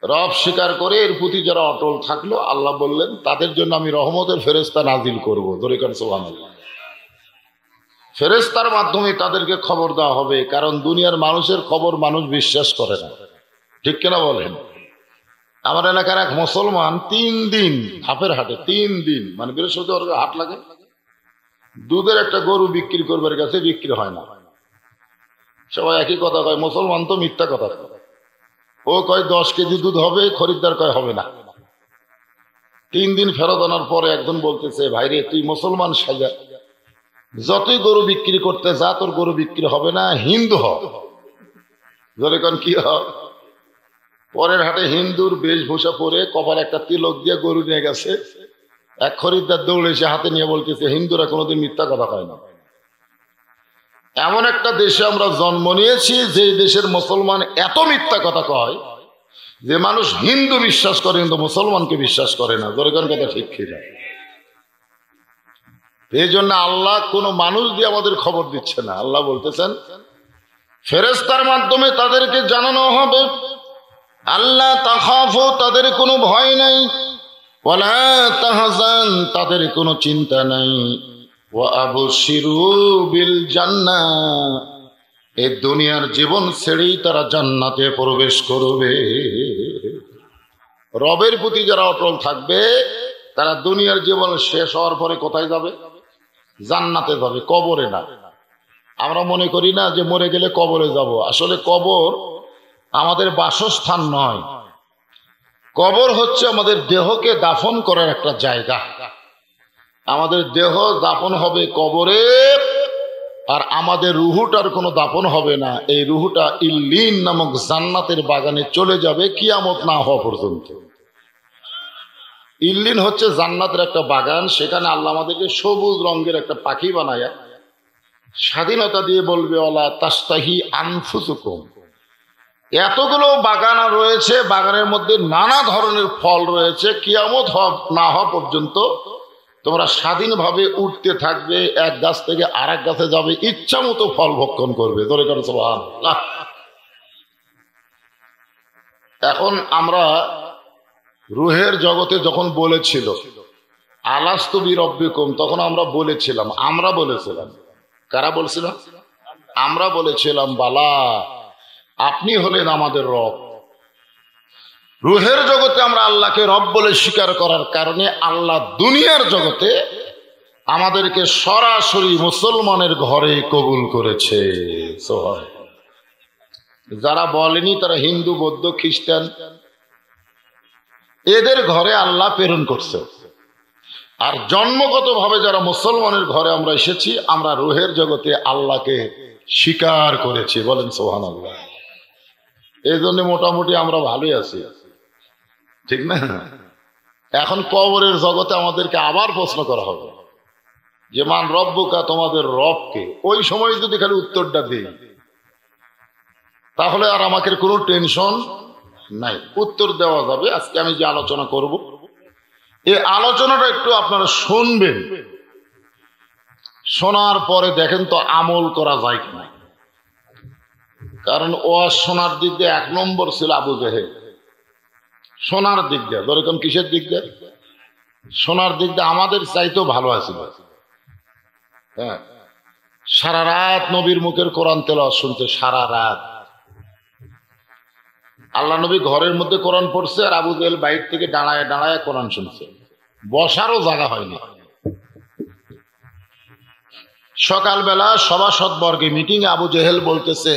রব স্বীকার করে এর প্রতি যারা অটল থাকলো, আল্লাহ বললেন তাদের জন্য আমি রহমতের ফেরেশতা নাজিল করবো। দরিকান সুবহানাল্লাহ। ফেরেশতার মাধ্যমে তাদেরকে খবর দেওয়া হবে, কারণ দুনিয়ার মানুষের খবর মানুষ বিশ্বাস করে না, ঠিক কিনা বলেন? আমার এলাকার এক মুসলমান 3 দিন ধাপের হাটে, 3 দিন মানে বৃহস্পতিবার হাট লাগে, দুধের একটা গরু বিক্রি করবার কাছে বিক্রি হয় না। সবাই একই কথা কয়, মুসলমান তো মিথ্যা কথা কয়। ও কয় 10 কেজি দুধ হবে, খরিদ্দার কয় হবে না। 3 দিন ফেরত আনার পরে একজন বলতেছে, ভাইরে তুই মুসলমান সাজা, যতই গরু বিক্রি করতে যা তোর গরু বিক্রি হবে না, হিন্দু হ। যখন কি হয়, পরের হাটে হিন্দুর বেশভূষা পরে কপালে একটা তিলক দিয়ে গরু নিয়ে গেছে। এক খরিদ্দার দৌড়ে এসে হাতে নিয়ে বলতেছে, হিন্দুরা কোনোদিন মিথ্যা কথা কয় না। এমন একটা দেশে আমরা জন্ম নিয়েছি যে দেশের মুসলমান এত মিথ্যা কথা কয় যে মানুষ হিন্দু বিশ্বাস করে কিন্তু মুসলমানকে বিশ্বাস করে না। দরকার কথা ঠিক কিনা? এই জন্য আল্লাহ কোনো মানুষ দিয়ে আমাদের খবর দিচ্ছে না। আল্লাহ বলতেছেন ফেরেশতার মাধ্যমে তাদেরকে জানানো হবে, আল্লাহ তাখাফু, তাদের কোনো ভয় নাই, ওয়ালা তাহজান, তাদের কোনো চিন্তা নাই, ওয়া আবশিরু বিল জান্নাহ, এই দুনিয়ার জীবন ছেড়েই তারা জান্নাতে প্রবেশ করবে। রবের প্রতি যারা অটল থাকবে তারা দুনিয়ার জীবন শেষ হওয়ার পরে কোথায় যাবে? জান্নাতে যাবে, কবরে না। আমরা মনে করি না যে মরে গেলে কবরে যাব, আসলে কবর আমাদের বাসস্থান নয়। কবর হচ্ছে আমাদের দেহকে দাফন করার একটা জায়গা। আমাদের দেহ দাফন হবে কবরে, আর আমাদের রুহুটার কোনো দাফন হবে না। এই রুহুটা ইল্লিন নামক জান্নাতের বাগানে চলে যাবে কিয়ামত না হওয়া পর্যন্ত। ইল্লিন হচ্ছে জান্নাতের একটা বাগান, সেখানে আল্লাহ আমাদেরকে সবুজ রঙের একটা পাখি বানায়া স্বাধীনতা দিয়ে বলবে, ওয়ালা তাস্তাহি আনফুসুকুম, এতগুলো বাগান রয়েছে, বাগানের মধ্যে নানা ধরনের ফল রয়েছে, কিয়ামত না হওয়া পর্যন্ত তোমরা স্বাধীনভাবে উঠতে থাকবে, এক গাছ থেকে আর এক গাছে যাবে, ইচ্ছা মতো ফল ভক্ষণ করবে। ধরে করো সুবহানাল্লাহ। এখন আমরা রুহের জগতে যখন বলেছিল আলাস্তু বিরব্বিকুম, তখন আমরা বলেছিলাম, কারা বলছিলাম? আমরা বলেছিলাম বালা, আপনি হলেন আমাদের রব। রুহের জগতে আমরা আল্লাহকে রব বলে স্বীকার করার কারণে আল্লাহ দুনিয়ার জগতে আমাদেরকে সরাসরি মুসলমানের ঘরে কবুল করেছে। যারা বলেনি তারা হিন্দু, বৌদ্ধ, খ্রিস্টান, এদের ঘরে আল্লাহ প্রেরণ করছে। আর জন্মগতভাবে যারা মুসলমানের ঘরে আমরা এসেছি, আমরা রুহের জগতে আল্লাহকে স্বীকার করেছি। বলেন সুবহানাল্লাহ। এই জন্য মোটামুটি আমরা ভালোই আছি, ঠিক না? এখন কবরের জগতে আমাদেরকে আবার প্রশ্ন করা হবে যে মান রব্বুকা, তোমাদের রবকে। ওই সময় যদি খালি উত্তরটা দিই তাহলে আর আমাকে কোনো টেনশন নাই, উত্তর দেওয়া যাবে। আজকে আমি যে আলোচনা করব, এই আলোচনাটা একটু আপনারা শুনবেন, শোনার পরে দেখেন তো আমল করা যায় কিনা। কারণ ওয়াজ শোনার দিক দিয়ে 1 নম্বর ছিল আবু জেহেল, শোনার দিক দিয়ে। ধরেন কিসের দিক দিয়ে? শোনার দিক দিয়ে আমাদের চাইতেও ভালো আছিল। হ্যাঁ, সারা রাত নবীর মুখের কোরআন তেলাওয়াত শুনতে, সারা রাত। আল্লাহ নবী ঘরের মধ্যে কোরআন পড়ছে, আর আবু জেহেল বাইরে থেকে দাঁড়ায় দাঁড়ায় কোরআন শুনছে, বসারও জায়গা হয়নি। সকালবেলা সভাসদবর্গে মিটিং এ আবু জেহেল বলতেছে,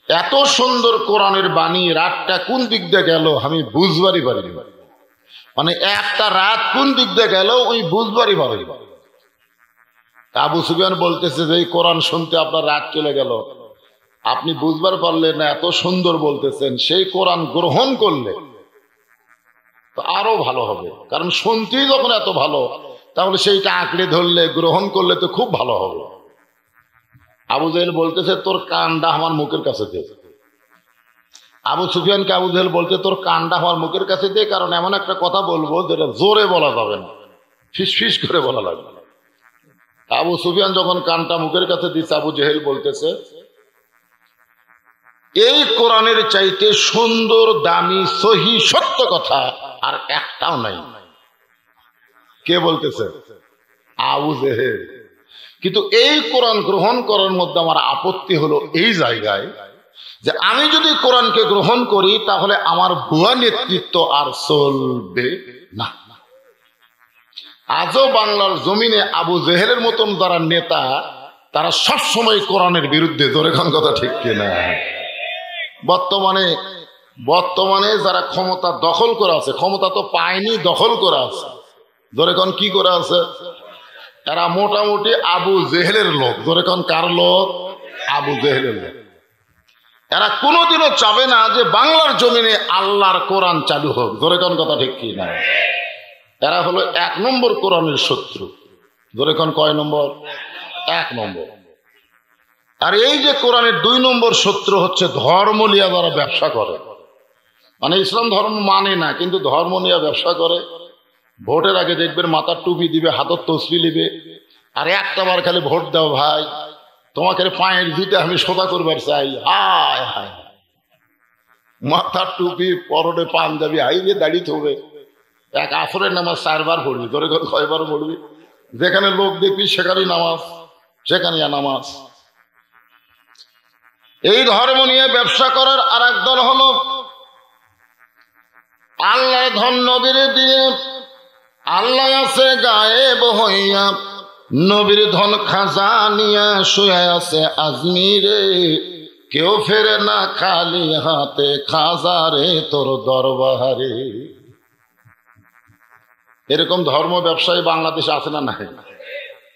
এত সুন্দর কোরআনের বাণী, রাতটা কোন দিক দিয়ে গেল আমি বুঝবারই পারিনি। মানে একটা রাত কোন দিক দিয়ে গেল ওই বুঝবারই পারিনি। আবু সুফিয়ান বলতেছে যে এই কোরআন শুনতে আপনার রাত চলে গেল, আপনি বুঝবার পারলেন না, এত সুন্দর বলতেছেন। সেই কোরআন গ্রহণ করলে তো আরো ভালো হবে, কারণ শুনতেই যখন এত ভালো, তাহলে সেইটা আঁকড়ে ধরলে, গ্রহণ করলে তো খুব ভালো হবে। আবু জেহেল বলতেছে, তোর কানটা আমার মুখের কাছে দে। আবু সুফিয়ানকে আবু জেহেল বলতে, তোর কানটা আমার মুখের কাছে দে, কারণ এমন একটা কথা বলবো যেটা জোরে বলা যাবে না, ফিস ফিস করে বলা লাগবে। আবু সুফিয়ান যখন কানটা মুখের কাছে দিচ্ছে, আবু জেহেল বলতেছে, এই কোরআনের চাইতে সুন্দর, দামি, সহি, সত্য কথা আর একটাও নাই। কে বলতেছে? আবু জেহেল। কিন্তু এই কোরআন গ্রহণ করার মধ্যে আমার আপত্তি হলো এই জায়গায় যে আমি যদি কোরআনকে গ্রহণ করি তাহলে আমার ভুয়া নেতৃত্ব আর চলবে না। আজও বাংলার জমিনে আবু জেহেলের মতন যারা নেতা, তারা সবসময় কোরআনের বিরুদ্ধে। জোরে কোন কথা ঠিক কিনা? বর্তমানে যারা ক্ষমতা দখল করে আছে, ক্ষমতা তো পায়নি, দখল করে আছে। জোরে কোন কি করে আছে? এরা মোটামুটি আবু জেহেলের লোক। জোরে কোন কার লোক? আবু জেহেলের লোক। এরা কোনোদিনও চাবে না যে বাংলার জমিনে আল্লাহর কোরআন চালু হোক। জোরে কোন কথা ঠিক কি না? এরা হলো 1 নম্বর কোরআনের শত্রু। জোরে কোন কয় নম্বর? 1 নম্বর। আর এই যে কোরআনের 2 নম্বর শত্রু হচ্ছে ধর্ম নিয়ে যারা ব্যবসা করে। মানে ইসলাম ধর্ম মানে না, কিন্তু ধর্ম নিয়ে ব্যবসা করে। ভোটের আগে দেখবেন মাথার টুপি দিবে, হাতের তসবি নিবে, আর একটা বার খালি ভোট দাও ভাই, তোমাকে পায়ের দিতে আমি সোজা করবার চাই। হায় হায়, মাথার টুপি, পরনে পাঞ্জাবি, হাইলে দাঁড়িয়ে হবে। এক আসরের নামাজ 4 বার পড়বি। তোরে কয়বার পড়বি? যেখানে লোক দেখবি সেখানেই নামাজ, সেখানে নামাজ। এই ধর্ম নিয়ে ব্যবসা করার আর এক দল হলো আল্লাহ ধন নবীর দিয়ে, আল্লাহ আছে গায়েব হইয়া, নবীর ধন খাজা নিয়া শুয়ে আছে আজমিরে, কেউ ফেরে না খালি হাতে, খাজারে তোর দরবারে। এরকম ধর্ম ব্যবসায়ী বাংলাদেশে আছে না নাই?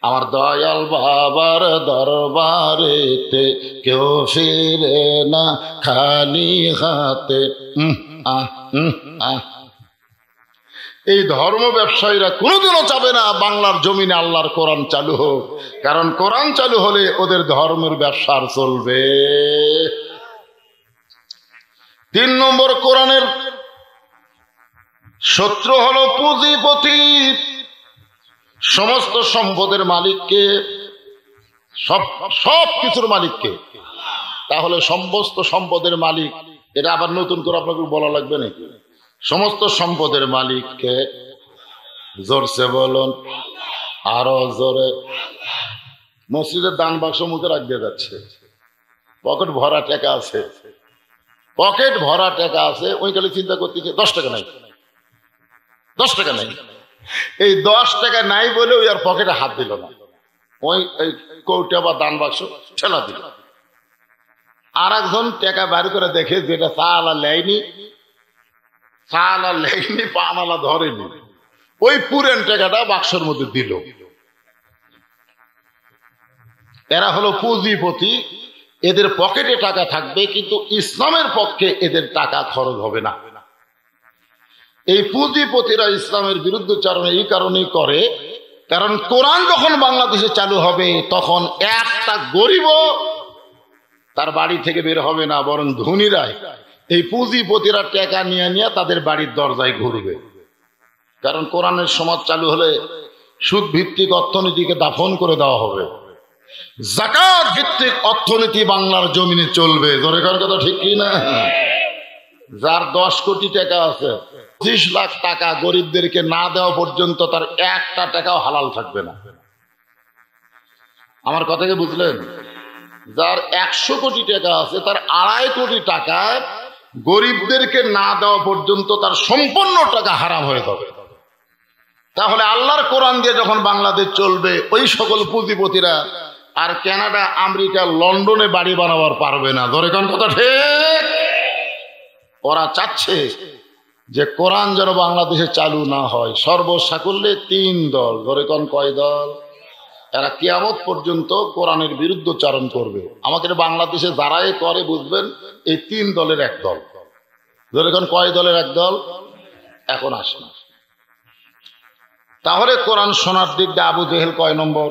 আমার দয়াল বাবার দরবারেতে কেউ ফিরে না খালি হাতে। এই ধর্ম ব্যবসায়ীরা কোনোদিনও চাবে না বাংলার জমিনে আল্লাহর কোরআন চালু হোক, কারণ কোরআন চালু হলে ওদের ধর্মের ব্যবসা চলবে। 3 নম্বর কোরআনের শত্রু হলো পুঁজিপতি। সমস্ত সম্পদের মালিককে, সব কিছুর মালিককে। তাহলে সমস্ত সম্পদের মালিক, এটা আবার নতুন করে আপনাকে বলা লাগবে নাকি? সমস্ত সম্পদের মালিককে। জোরসে বলুন, আরো জোরে। মসজিদের দান বাক্স মুখে রাখতে যাচ্ছে, পকেট ভরা টাকা আছে, পকেট ভরা টাকা আছে। ওই কালে চিন্তা করতেছে 10 টাকা নাই, 10 টাকা নাই। এই 10 টাকা নাই বলে ওই আর পকেটে হাত দিল না, ওই কৌটা বা দান বাক্স ঠেলা দিল। আর একজন টাকা বের করে দেখে যেটা চালা লেয়নি, চালা লেয়নি, পানালা ধরেনি, ওই পুরেন টাকাটা বাক্সের মধ্যে দিল। এরা হলো পুঁজিপতি। এদের পকেটে টাকা থাকবে, কিন্তু ইসলামের পক্ষে এদের টাকা খরচ হবে না। এই পুঁজিপতিরা ইসলামের বিরুদ্ধচারণ এই কারণেই করে, কারণ কোরআন যখন বাংলাদেশে চালু হবে তখন একটা গরিব তার বাড়ি থেকে বের হবে না, বরং ধনীরাই, এই পুঁজিপতিরা টাকা নিয়ে নিয়ে তাদের বাড়ির দরজায় ঘুরবে। কারণ কোরআনের সমাজ চালু হলে সুদ ভিত্তিক অর্থনীতিকে দাফন করে দেওয়া হবে, যাকাত ভিত্তিক অর্থনীতি বাংলার জমিনে চলবে। জোরে কার কথা ঠিক কি না? যার 10 কোটি টাকা আছে, 25 লাখ টাকা গরিবদেরকে না দেওয়া পর্যন্ত তার একটা টাকাও হালাল থাকবে না। আমার কথাকে বুঝলেন? যার 100 কোটি টাকা আছে, তার 2.5 কোটি টাকা গরিবদেরকে না দেওয়া পর্যন্ত তার সম্পূর্ণ টাকা হারাম হয়ে যাবে। তাহলে আল্লাহর কোরআন দিয়ে যখন বাংলাদেশ চলবে, ওই সকল পুঁজিপতিরা আর কানাডা, আমেরিকা, লন্ডনে বাড়ি বানাবার পারবে না। ধরে কোন কথা ঠিক? ওরা চাচ্ছে যে কোরআন যেন বাংলাদেশে চালু না হয়। সর্বসাকুল্যে 3 দল। ধরে কোন কয় দল? এরা কিয়ামত পর্যন্ত কোরআনের বিরুদ্ধচারণ করবে। আমাদের বাংলাদেশে যারাই করে বুঝবেন এই 3 দলের এক দল। ধরে কোন কয় দলের এক দল? এখন আসেন। তাহলে কোরআন শোনার দিক দিয়ে আবু জেহেল কয় নম্বর?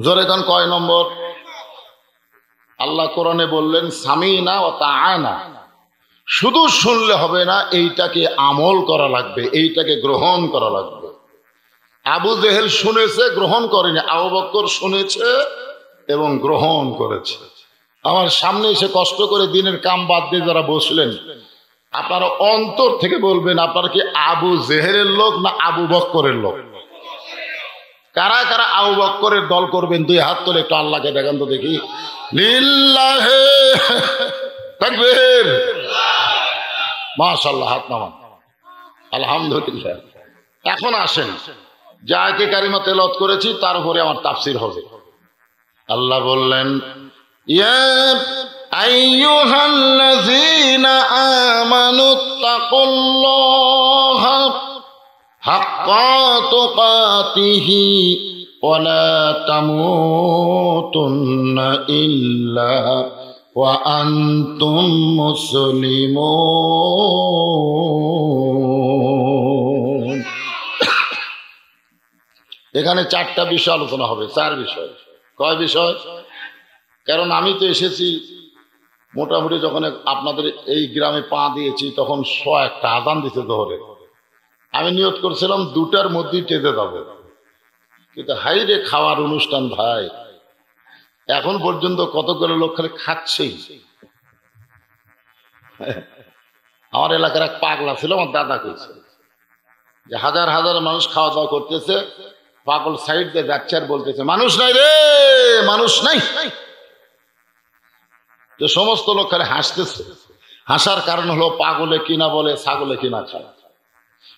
জোরে কোন কয় নম্বর? আল্লাহ কোরআনে বললেন সামিনা ওয়া তাআনা। শুধু শুনলে হবে না, এইটাকে আমল করা লাগবে, এইটাকে গ্রহণ করা লাগবে। আবু জেহেল শুনেছে, গ্রহণ করেনি। আবু বকর শুনেছে এবং গ্রহণ করেছে। আমার সামনে এসে কষ্ট করে দিনের কাম বাদ দিয়ে যারা বসলেন, আপনারা অন্তর থেকে বলবেন আপনারা কি আবু জেহেলের লোক না আবু বক্করের লোক? কারা কারা আবু বক্করের দল করবেন? দুই হাত তুলে একটু আল্লাহকে দেখান তো দেখি। লিল্লাহে তাকবীর, মাশাআল্লাহ, হাত নামান, আলহামদুলিল্লাহ। এখন আসেন, যে আয়াতে কারিমা তেলাওয়াত করেছি তার উপরে আমার তাফসীর হবে। আল্লাহ বললেন, ইয়া আইয়ুহাল্লাযীনা আমানুত্তাকুল্লাহা হাক্কা তুকাতিহি ওয়া লা তামুতুন্না ইল্লা ওয়া আনতুম মুসলিমুন। এখানে চারটা বিষয় আলোচনা হবে, চার বিষয়। কয় বিষয়? কারণ আমি তো এসেছি মোটামুটি যখন আপনাদের এই গ্রামে পা দিয়েছি তখন 100টা আজান দিতে ধরে। আমি নিয়ত করছিলাম 2টার মধ্যেই টেতে যাবো, কিন্তু হাইরে খাওয়ার অনুষ্ঠান ভাই, এখন পর্যন্ত কতগুলো লোক খালি খাচ্ছেই। আমার এলাকার এক পাগলা ছিল, আমার দাদা কইছে যে হাজার হাজার মানুষ খাওয়া দাওয়া করতেছে, পাগল সাইড দিয়ে যাচ্ছে আর বলতেছে মানুষ নাই রে, মানুষ নাই। তো সমস্ত লোক খালি হাসতেছে। হাসার কারণ হলো পাগলে কিনা বলে ছাগলে কিনা খায়।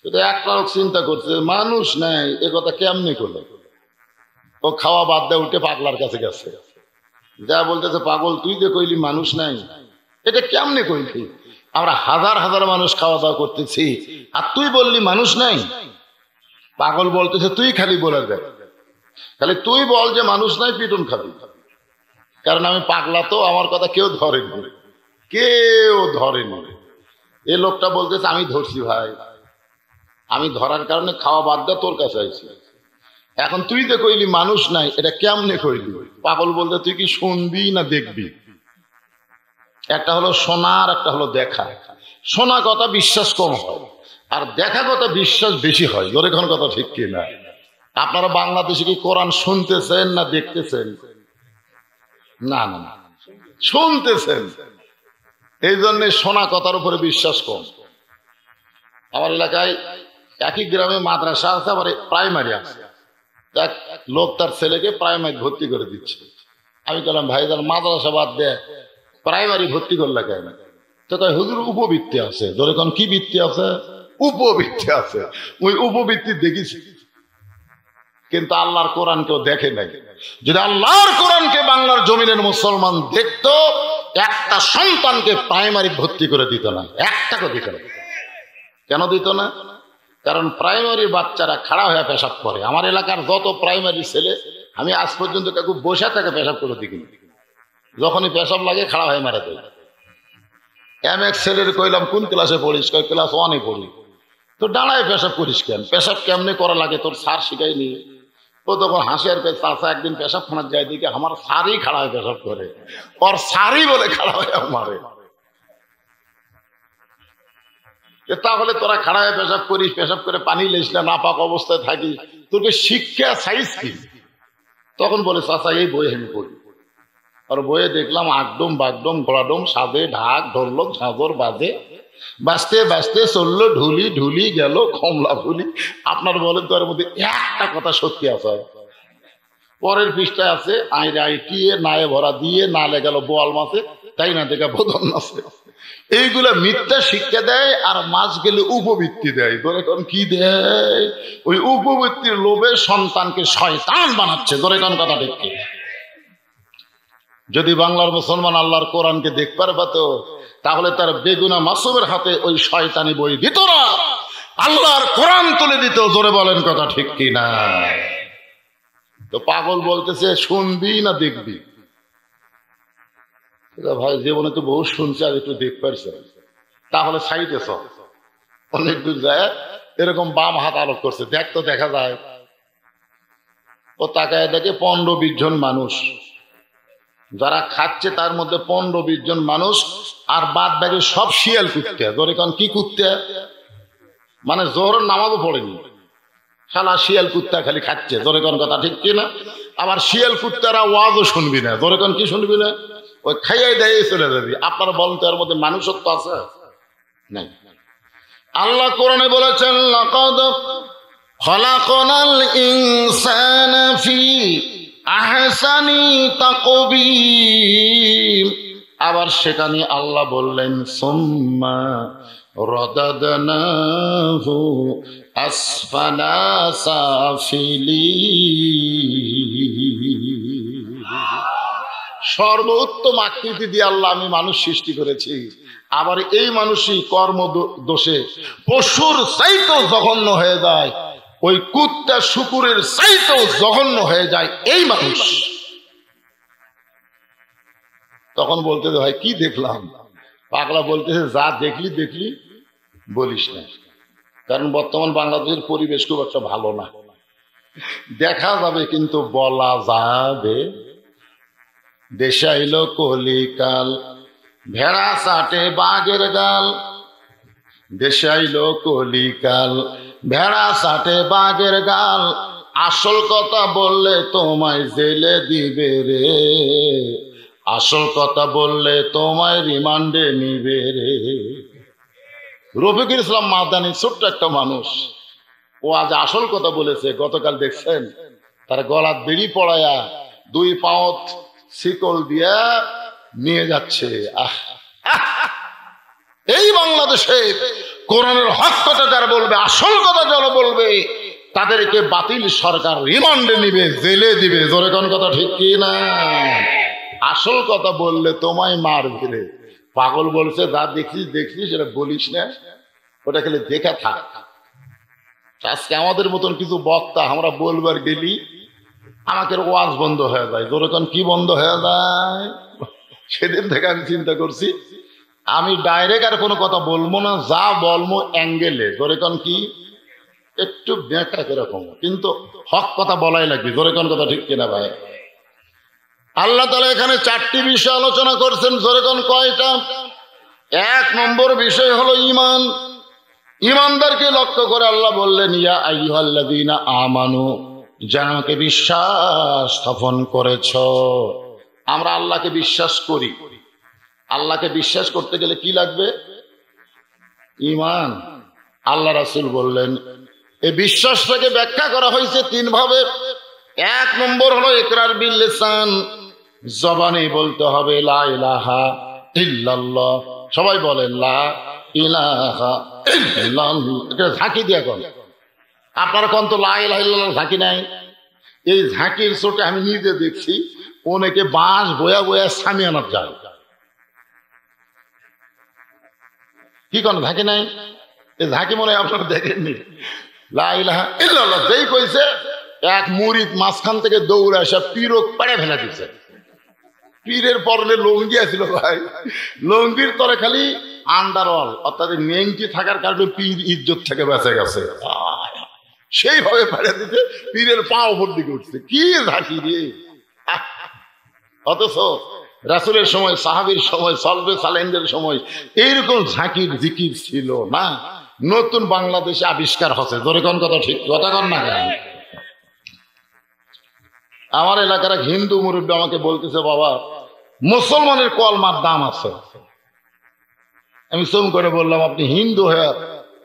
কিন্তু একটা লোক চিন্তা করছে মানুষ নাই, এ কথা কেমনি করলো। ও খাওয়া বাদ দিয়ে উঠে পাগলার কাছে গেছে, যা বলতেছে পাগল তুই যে কইলি মানুষ নাই, এটা কেমনে কইলি? আমরা হাজার হাজার মানুষ খাওয়া দাওয়া করতেছি আর তুই বললি মানুষ নাই। পাগল বলতেছে তুই খালি বলে দে, খালি তুই বল যে মানুষ নাই, পিটুন খাবি। কারণ আমি পাগলা তো, আমার কথা কেউ ধরেনি, কেউ ধরেনি। এ লোকটা বলতেছে আমি ধরছি ভাই, আমি ধরার কারণে খাওয়া বাদ দিয়ে তোর কাছে আইছি। এখন তুই যে কইলি মানুষ নাই, এটা কেমনে কইলি? পাগল বলতে তুই কি শুনবি না দেখবি? একটা হলো শোনার, একটা হলো দেখা। শোনা কথা বিশ্বাস কম হয়, আর দেখা কথা বিশ্বাস বেশি হয়। ওর এখন কথা ঠিক কিনা? আপনারা বাংলাদেশে কি কোরআন শুনতেছেন না দেখতেছেন? না না, শুনতেছেন। এই জন্য শোনা কথার উপরে বিশ্বাস কম। আমার এলাকায় একই গ্রামে মাদ্রাসা আছে, আবার প্রাইমারি আছে। এক লোক তার ছেলেকে প্রাইমারি ভর্তি করে দিচ্ছে। আমি বললাম ভাই যার মাদ্রাসা বাদ দেয় প্রাইমারি ভর্তি করলে কেন? তো তাই হুজুর উপবৃত্তি আছে। ধরে কোন কি বৃত্তি আছে? উপবৃত্তি আছে। ওই উপবৃত্তি দেখেছি, কিন্তু আল্লাহর কোরআন কেউ দেখে নাই। যদি আল্লাহর কোরআনকে বাংলার জমিনের মুসলমান দেখতো, একটা সন্তানকে প্রাইমারি ভর্তি করে দিত না, একটাকে দিত না। কেন দিত না? কারণ প্রাইমারি বাচ্চারা খাড়া হয়ে পেশাব করে। আমার এলাকার যত প্রাইমারি ছেলে, আমি আজ পর্যন্ত কাউকে বসে থাকে পেশাব করে দেখিনি। যখনই পেশাব লাগে খাড়া হয়ে মারা দেয়। এক ছেলের কইলাম কোন ক্লাসে পড়িস? ক্লাস 1-এ পড়ি। তো দাঁড়ায় পেশাব করিস কেন? পেশাব কেমনে করা লাগে তোর স্যার শিখায়নি? ও তখন হাসি আর চাষা একদিন পেশাব খানার যায় দিকে আমার স্যারই খাড়া হয়ে পেশাব করে, ওর স্যারই বলে খাড়া হয়ে মারে। তাহলে তোরা খাড়া হয়ে পেশাব করিস, পেশাব করে পানি লেসলে নাপাক অবস্থায় থাকি, তোকে শিক্ষা সাইজ কি? তখন বলে চাচা এই বই আমি পড়ি। আর বইয়ে দেখলাম আগডম বাগডম ঘোড়াডম সাদে ঢাক ধরলো ঝাঁঝর বাজে, বাঁচতে বাঁচতে চললো ঢুলি ঢুলি গেল কমলা ফুলি। আপনার বলেন তো এর মধ্যে একটা কথা সত্যি আছে? পরের পৃষ্ঠায় আছে আইরে আইটিয়ে নায়ে ভরা দিয়ে নালে গেল বোয়াল মাছে, তাই না দেখা বোধন আছে। এইগুলা মিথ্যা শিক্ষা দেয়, আর মাছ গেলে উপবৃত্তি দেয়। ধরে কোন কি দেয়? ওই উপবৃত্তির লোভে সন্তানকে শয়তান বানাচ্ছে। ধরে কোন কথা দেখে? যদি বাংলার মুসলমান আল্লাহর কোরআনকে দেখতে পারতো, তাহলে তার বেগুনা মাসুমের হাতে ওই শয়তানি বই দিত না, আল্লাহর কোরআন তুলে দিত। জোরে বলেন কথা ঠিক কি না? তো পাগল বলতেছে শুনবি না দেখবি? ভাই জীবনে তো বহু শুনছে, আর একটু দেখ পারছে, তাহলে সাইডেছ অনেক দূর যায়। এরকম বাম হাত আলোক করছে, দেখ তো দেখা যায়। ও তাকায় দেখে 15-20 জন মানুষ যারা খাচ্ছে, তার মধ্যে 15-20 জন মানুষ, আর বাদ বাকি সব শিয়াল কুত্তে। ধরে কারণ কি কুত্তে? মানে জোহরের নামাজও পড়েনি, শালা শিয়াল কুত্তা খালি খাচ্ছে। ধরে কোন কথা ঠিক কিনা? আবার শিয়াল কুত্তারা ওয়াজও শুনবি না। ধরে কোন কি শুনবি না? ওই খাইয়াই দেয় চলে যাবি। আপনারা বলেন তো এর মধ্যে মানুষত্ব আছে? নাই। আল্লাহ কোরআনে বলেছেন লাকাদ খলাকনাল ইনসানা ফি আহসানি তাকবীম। আবার সেখানে আল্লাহ বললেন সুম্মা রাদাদনাহু আসফালা সাফিলিন। সর্বোত্তম আকৃতি দিয়ে আল্লাহ আমি মানুষ সৃষ্টি করেছি। আবার এই মানুষই কর্ম দোষে পশুর চাইতেও জঘন্য হয়ে যায়, ওই কুত্তা শুকুরের চাইতেও জঘন্য হয়ে যায় এই মানুষ। তখন বলতে হয় কি দেখলাম? পাগলা বলতেছে যা দেখলি দেখলি বলিস না, কারণ বর্তমান বাংলাদেশের পরিবেশ খুব একটা ভালো না। দেখা যাবে কিন্তু বলা যাবে। দেশে আইলো কলিকাল, ভেড়া চাটে বাঘের গাল। দেশে আইলো কলিকাল, ভেড়া চাটে বাঘের গাল। আসল কথা বললে তোমায় জেলে দিবে রে, আসল কথা বললে তোমায় রিমান্ডে নিবে রে। রফিকুল ইসলাম মাদানী ছোট্ট একটা মানুষ, ও আজ আসল কথা বলেছে। গতকাল দেখছেন তার গলার বেড়ি পড়ায়া 2 পাউত শিকল দিয়া নিয়ে যাচ্ছে। এই বাংলাদেশে কোরআনের হক কথা যারা বলবে, আসল কথা যারা বলবে, তাদেরকে বাতিল সরকার রিমান্ডে নিবে, জেলে দিবে। জোরে কোন কথা ঠিক কি না? আসল কথা বললে তোমায় মার ফেলে। পাগল বলছে যা দেখছিস দেখছিস সেটা বলিস না, ওটা খেলে দেখা থাক। আজকে আমাদের মতন কিছু বক্তা আমরা বলবার গেলি আমাকে ওয়াজ বন্ধ হয়ে যায়। যেরকম কি বন্ধ হয়ে যায়? সেদিন থেকে আমি চিন্তা করছি আমি ডাইরেক্ট আর কোনো কথা বলবো না, যা বলবো অ্যাঙ্গেলে। যেরকম কি একটু ব্যাখ্যা কিরকম, কিন্তু হক কথা বলাই লাগবে। যেরকম কথা ঠিক কিনা ভাই? আল্লাহ তাআলা এখানে 4টি বিষয় আলোচনা করছেন। যেরকম কয়টা? 1 নম্বর বিষয় হলো ঈমান। ঈমানদারকে লক্ষ্য করে আল্লাহ বললেন ইয়া আইয়ুহাল্লাযীনা আমানু, যারা আমাকে বিশ্বাস স্থাপন করেছ। আমরা আল্লাহকে বিশ্বাস করি। আল্লাহকে বিশ্বাস করতে গেলে কি লাগবে? ঈমান। আল্লাহ রাসূল বললেন এই বিশ্বাসটাকে ব্যাখ্যা করা হয়েছে 3 ভাবে। 1 নম্বর হলো ইকরার বিল লিসান, জবানে বলতে হবে লা ইলাহা ইল্লাল্লাহ। সবাই বলেন লা ইলাহা ইল্লাল্লাহ। এটা ঝাঁকি দিয়া কর। আপনারা কোন তো লা ইলাহা ইল্লাল্লাহ ঝাঁকি নাই? এই ঝাঁকির চোটে আমি নিজে দেখছি অনেকে বাঁশ বয়া বয়া সামিয়ানাত যায়। কি কোন ঝাঁকি নাই? এই ঝাঁকি মনে হয় আপনারা দেখেননি। লা ইলাহা ইল্লাল্লাহ যেই কইছে, এক মুরিদ মাঝখান থেকে দৌড়ে আসা পীরক পাড়ে ফেলে দিচ্ছে। পীরের পরনে লুঙ্গি আছিল ভাই, লুঙ্গির তলে খালি আন্ডারওয়াল, অর্থাৎ নেংটি থাকার কারণে পীর ইজ্জত থেকে বেঁচে গেছে। সেইভাবে পাড়ে দিতে পীরের পা উপর দিকে উঠছে। কি ঝাঁকি রে! অথচ রাসূলের সময়, সাহাবীর সময়, সলবে সালেনদের সময় এইরকম ঝাঁকির জিকির ছিল না। নতুন বাংলাদেশে আবিষ্কার হচ্ছে। জোরে কোন কথা ঠিক কথা কন না কেন? আমার এলাকার এক হিন্দু মুরব্বী আমাকে বলতেছে বাবা মুসলমানের কলমার দাম আছে। আমি চুম করে বললাম আপনি হিন্দু হয়ে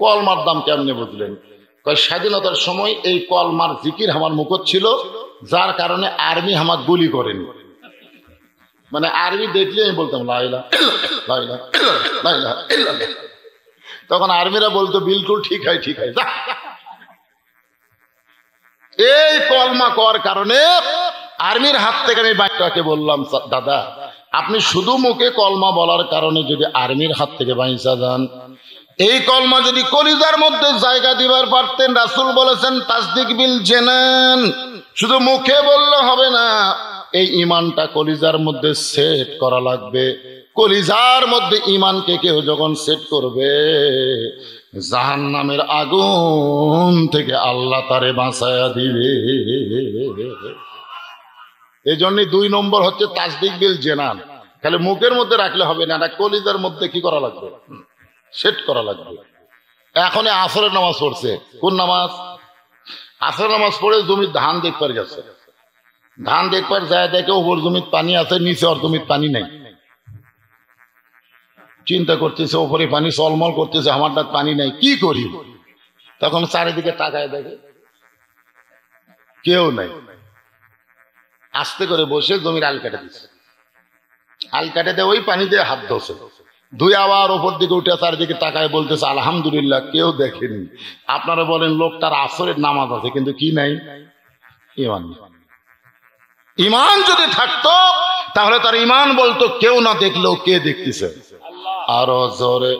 কলমার দাম কেমনে বুঝলেন? স্বাধীনতার সময় এই কলমার জিকির আমার মুখত ছিল, যার কারণে আর্মি আমার গুলি করেনি। মানে আর্মি দেখলে আমি বলতাম লা ইলাহা ইল্লাল্লাহ, লা ইলাহা ইল্লাল্লাহ, লা ইলাহা ইল্লাল্লাহ। তখন আর্মিরা বলতো বিলকুল ঠিক হয় ঠিক হয়। এই কলমা কর কারণে আর্মির হাত থেকে আমি বাইটাকে বললাম দাদা আপনি শুধু মুখে কলমা বলার কারণে যদি আর্মির হাত থেকে বাইসা যান, এই কলমা যদি কলিজার মধ্যে জায়গা দিবার পারতেন, রাসূল বলেছেন তাসদিক বিল জানান, শুধু মুখে বললে হবে না, এই ঈমানটা কলিজার মধ্যে সেট করা লাগবে। কলিজার মধ্যে ঈমানকে কেউ যখন সেট করবে, জাহান্নামের আগুন থেকে আল্লাহ তারে বাঁচায়া দিবে। এই জন্যই 2 নম্বর হচ্ছে তাসদিক বিল জানান। খালি মুখের মধ্যে রাখলে হবে না, কলিজার মধ্যে কি করা লাগবে? সেট করা লাগবে। এখন আসরের নামাজ পড়ছে। কোন নামাজ? আসরের নামাজ পড়ে জমির ধান দেখবার গেছে। ধান দেখবার যায় দেখে ওপর জমির পানি আছে, নিচে ওর জমির পানি নাই। চিন্তা করতেছে, ওপরে পানি চলমল করতেছে, আমারটা পানি নাই, কি করি? তখন চারিদিকে তাকায় দেখে কেউ নাই। আস্তে করে বসে জমির আল কেটে দিচ্ছে। আল কেটে দিয়ে ওই পানি দিয়ে হাত ধোছে, ধুয়ে আবার ওপর দিকে উঠে চারিদিকে তাকায় বলতেছে আলহামদুলিল্লাহ, কেউ দেখেনি। আপনারা বলেন লোকটার আসরের নামাজ আছে, কিন্তু কি নাই? ইমান। ইমান যদি থাকতো তাহলে তার ইমান বলতো কেউ না দেখলেও কে দেখতেছে। আরো জোরে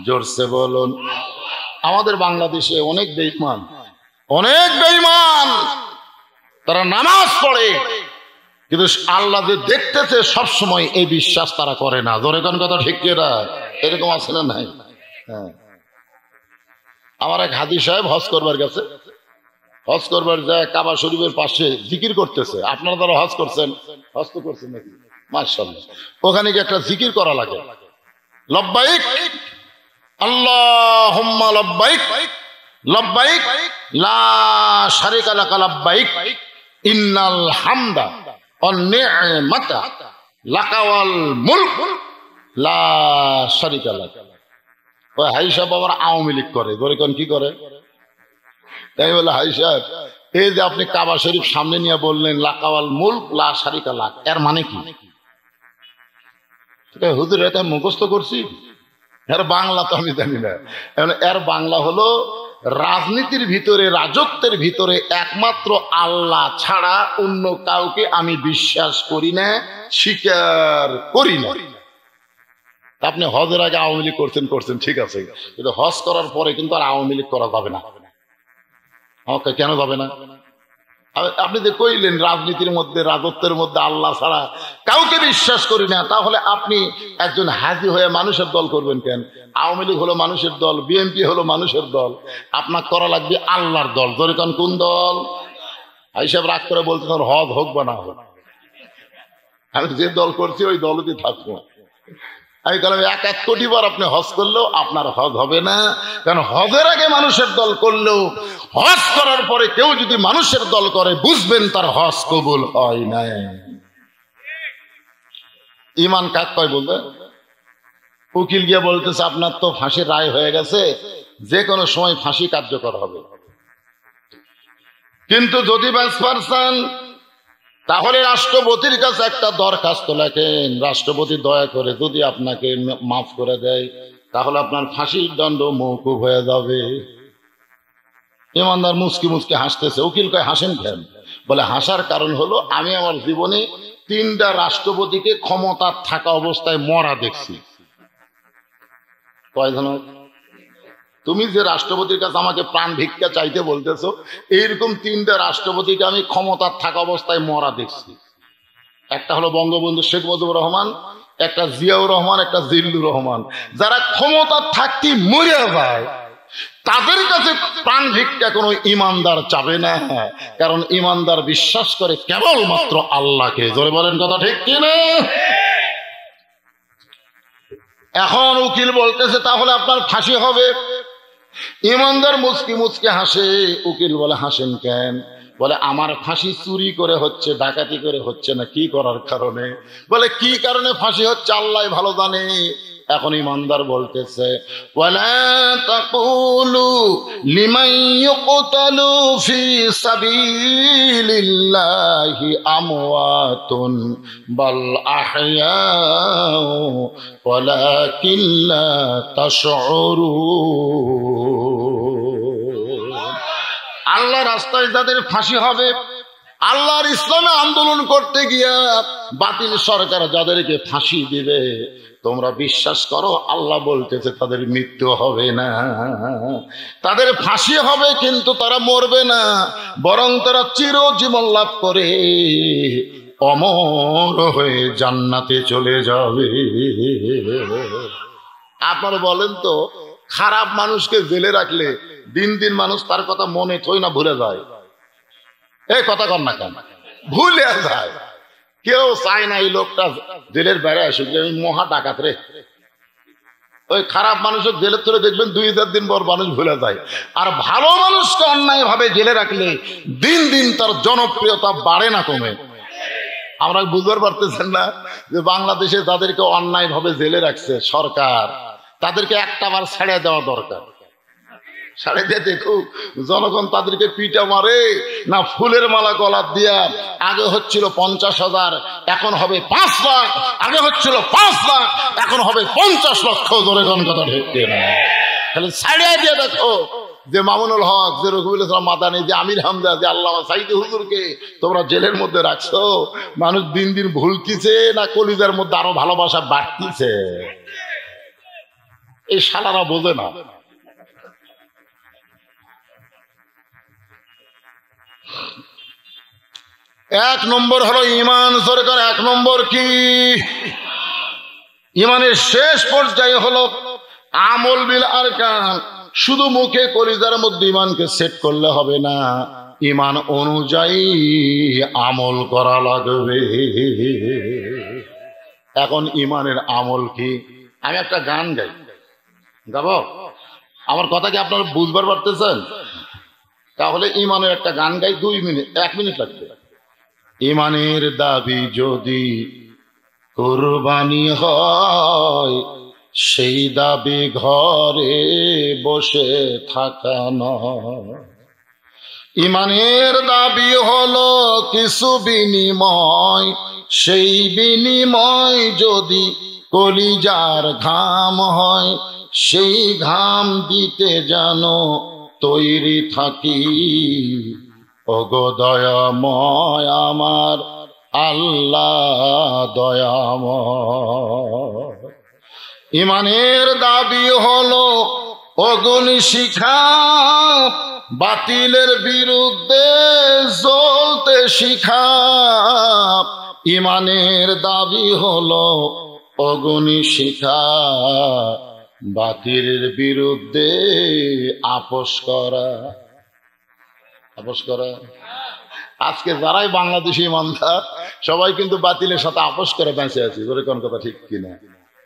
জোরসে বলুন। আমাদের বাংলাদেশে অনেক বেঈমান, অনেক বেঈমান, তারা নামাজ পড়ে কিন্তু আল্লাহ যে দেখতেছে সবসময় এই বিশ্বাস তারা করে না। জোরে কোন কথা ঠিক কিনা? এরকম আছে না নাই? হ্যাঁ, আমার এক হাজী সাহেব হজ করবার গেছে, হজ করবার যায় কাবা শরীফের পাশে জিকির করতেছে। আপনারা যারা হজ করছেন, হজ তো করছেন নাকি? মাশাআল্লাহ। ওখানে গিয়ে একটা জিকির করা লাগে, লব্বাইক আল্লাহুম্মা লব্বাইক লব্বাইক লা শারিকা লাকা লব্বাইক ইন্নাল হামদা ওয়ান নি'মাতা লাকা ওয়াল মুলক লা শারিকা লাক। ওই হাই সাহেব আবার আওয়ামী লীগ করে। ধরে কোন কি করে? তাই বলে হাই সাহেব, এই যে আপনি কাবা শরীফ সামনে নিয়ে বললেন লাকা ওয়াল মুলক লা শারিকা লাক, এর মানে কি? হুজুর এটা মুখস্থ করছি, এর বাংলা তো আমি জানি না। এর বাংলা হলো রাজনীতির ভিতরে, রাজত্বের ভিতরে একমাত্র আল্লাহ ছাড়া অন্য কাউকে আমি বিশ্বাস করি না, স্বীকার করি না। আপনি হজের আগে আওয়ামী লীগ করছেন ঠিক আছে, কিন্তু হজ করার পরে কিন্তু আর আওয়ামী লীগ করা যাবে না। কেন যাবে না? আপনি যে কইলেন রাজনীতির মধ্যে, রাজত্বের মধ্যে আল্লাহ ছাড়া কাউকে বিশ্বাস করি না, তাহলে আপনি একজন হাজি হয়ে মানুষের দল করবেন কেন? আওয়ামী লীগ হলো মানুষের দল, বিএনপি হলো মানুষের দল, আপনার করা লাগবে আল্লাহর দল। ধরে কোন দল? হিসাব রাগ করে বলতে হজ হোক বা না হোক, আমি যে দল করছি ওই দলই থাকবো। আমি বললাম 1 কোটি বার আপনি হজ করলেও আপনার হজ হবে না, কারণ হজের আগে মানুষের দল করলেও হজ করার পরে কেউ যদি মানুষের দল করে বুঝবেন তার হজ কবুল হয় না। ইমান কাক কয় বলবে? উকিল গিয়ে বলতেছে আপনার তো ফাঁসির রায় হয়ে গেছে, যে কোনো সময় ফাঁসি কার্যকর হবে, কিন্তু যদি বাঁচপারছেন তাহলে রাষ্ট্রপতির কাছে একটা দরখাস্ত লেখেন, রাষ্ট্রপতি দয়া করে যদি আপনাকে মাফ করে দেয় তাহলে আপনার ফাঁসির দণ্ড মওকুফ হয়ে যাবে। ইমানদার মুচকি মুচকি হাসতেছে। উকিল কয় হাসেন কেন? বলে হাসার কারণ হলো আমি আমার জীবনে 3টা রাষ্ট্রপতিকে ক্ষমতা থাকা অবস্থায় মরা দেখছি। কয়জন? তুমি যে রাষ্ট্রপতির কাছে আমাকে প্রাণ ভিক্ষা চাইতে বলতেছো, এইরকম 3টা রাষ্ট্রপতিকে আমি ক্ষমতা থাকা অবস্থায় মরা দেখছি। একটা হলো বঙ্গবন্ধু শেখ মুজিবুর রহমান, একটা জিয়াউর রহমান, একটা জিল্লুর রহমান। যারা ক্ষমতা থাকতে মরে যায় তাদের কাছে প্রাণ ভিক্ষা কোনো ইমানদার চাবে না, কারণ ইমানদার বিশ্বাস করে কেবলমাত্র আল্লাহকে। জোরে বলেন কথা ঠিক কিনা? এখন উকিল বলতেছে তাহলে আপনার ফাঁসি হবে। ইমানদার মুচকি মুচকি হাসে। উকিল বলে হাসেন কেন? বলে আমার ফাঁসি চুরি করে হচ্ছে, ডাকাতি করে হচ্ছে না, কি করার কারণে? বলে কি কারণে ফাঁসি হচ্ছে আল্লাহ ভালো জানে। এখন ইমানদার বলতেছে ওয়ালা তাকুলু লিমান ইউকতালু ফি সাবিলিল্লাহি আমওয়াতুন বাল আহয়াউ ওয়ালাকিন লা তাশউরুন। আল্লাহর রাস্তায় যাদের ফাঁসি হবে, আল্লাহর ইসলামে আন্দোলন করতে গিয়া বাতিল সরকার যাদেরকে ফাঁসি দিবে, তোমরা বিশ্বাস করো আল্লাহ বলতেছে তাদের মৃত্যু হবে না, তাদের ফাঁসি হবে, কিন্তু তারা মরবে না, বরং তারা চিরজীবন লাভ করে অমর হয়ে জান্নাতে চলে যাবে। আপনারা বলেন তো, খারাপ মানুষকে জেলে রাখলে দিন দিন মানুষ তার কথা মনে থই না ভুলে যায়। এই কথা কর না কেন? ভুলে যায়। কেউ চায় না এই লোকটা জেলের বেড়ে আসুক, মহা ডাকাত রে। ওই খারাপ মানুষের জেলের ধরে দেখবেন 2-4 দিন পর মানুষ ভুলে যায়। আর ভালো মানুষকে অন্যায় ভাবে জেলে রাখলে দিন দিন তার জনপ্রিয়তা বাড়ে না কমে? আমরা বুঝতে পারতেছেন না যে বাংলাদেশে তাদেরকে অন্যায় ভাবে জেলে রাখছে সরকার, তাদেরকে একটা বার ছেড়ে দেওয়া দরকার। ছেড়ে দিয়ে দেখুক জনগণ তাদেরকে পিটা মারে না ফুলের মালা গলা দিয়া। আগে হচ্ছিল 50,000, এখন হবে 5 লাখ। আগে হচ্ছিল 5 লাখ, এখন হবে 50 লক্ষ। ধরে কোন কথা ঢুকতে না, তাহলে ছেড়ে দিয়ে দেখো যে মামুনুল হক, যে রঘুবুল ইসলাম মাদানী, যে আমির হামজা, যে আল্লামা সাইদি হুজুরকে তোমরা জেলের মধ্যে রাখছো। মানুষ দিন দিন ভুলতিছে না কলিজার মধ্যে আরো ভালোবাসা বাড়তিছে? এই শালারা বোঝে না। এক নম্বর হলো ইমান। সরকার 1 নম্বর কি? ইমানের শেষ পর্যায়ে হলো আমল বিল আরকান। শুধু মুখে কলিজার মধ্যে ইমানকে সেট করলে হবে না, ইমান অনুযায়ী আমল করা লাগবে। এখন ইমানের আমল কি? আমি একটা গান গাই, গাবো? আমার কথা কি আপনারা বুঝবার পারতেছেন? তাহলে ইমানের একটা গান গাই, 2 মিনিট 1 মিনিট লাগবে। ইমানের দাবি যদি কুরবানি হয়, সেই দাবি ঘরে বসে থাকা নয়। ইমানের দাবি হলো কিছু বিনিময়, সেই বিনিময় যদি কলিজার ঘাম হয়, সেই ঘাম দিতে জানো তৈরি থাকি। ওগো দয়াময় আমার আল্লাহ দয়াময়। ইমানের দাবি হলো অগ্নি শিখা, বাতিলের বিরুদ্ধে জ্বলতে শিখা। ইমানের দাবি হলো অগ্নি শিখা, বাতিলের বিরুদ্ধে আপোষ করা। আপোষ করা। আজকে যারাই বাংলাদেশি ইমানদার সবাই কিন্তু বাতিলের সাথে আপোষ করে বেঁচে আছে। ধরে কোন কথা ঠিক কিনা?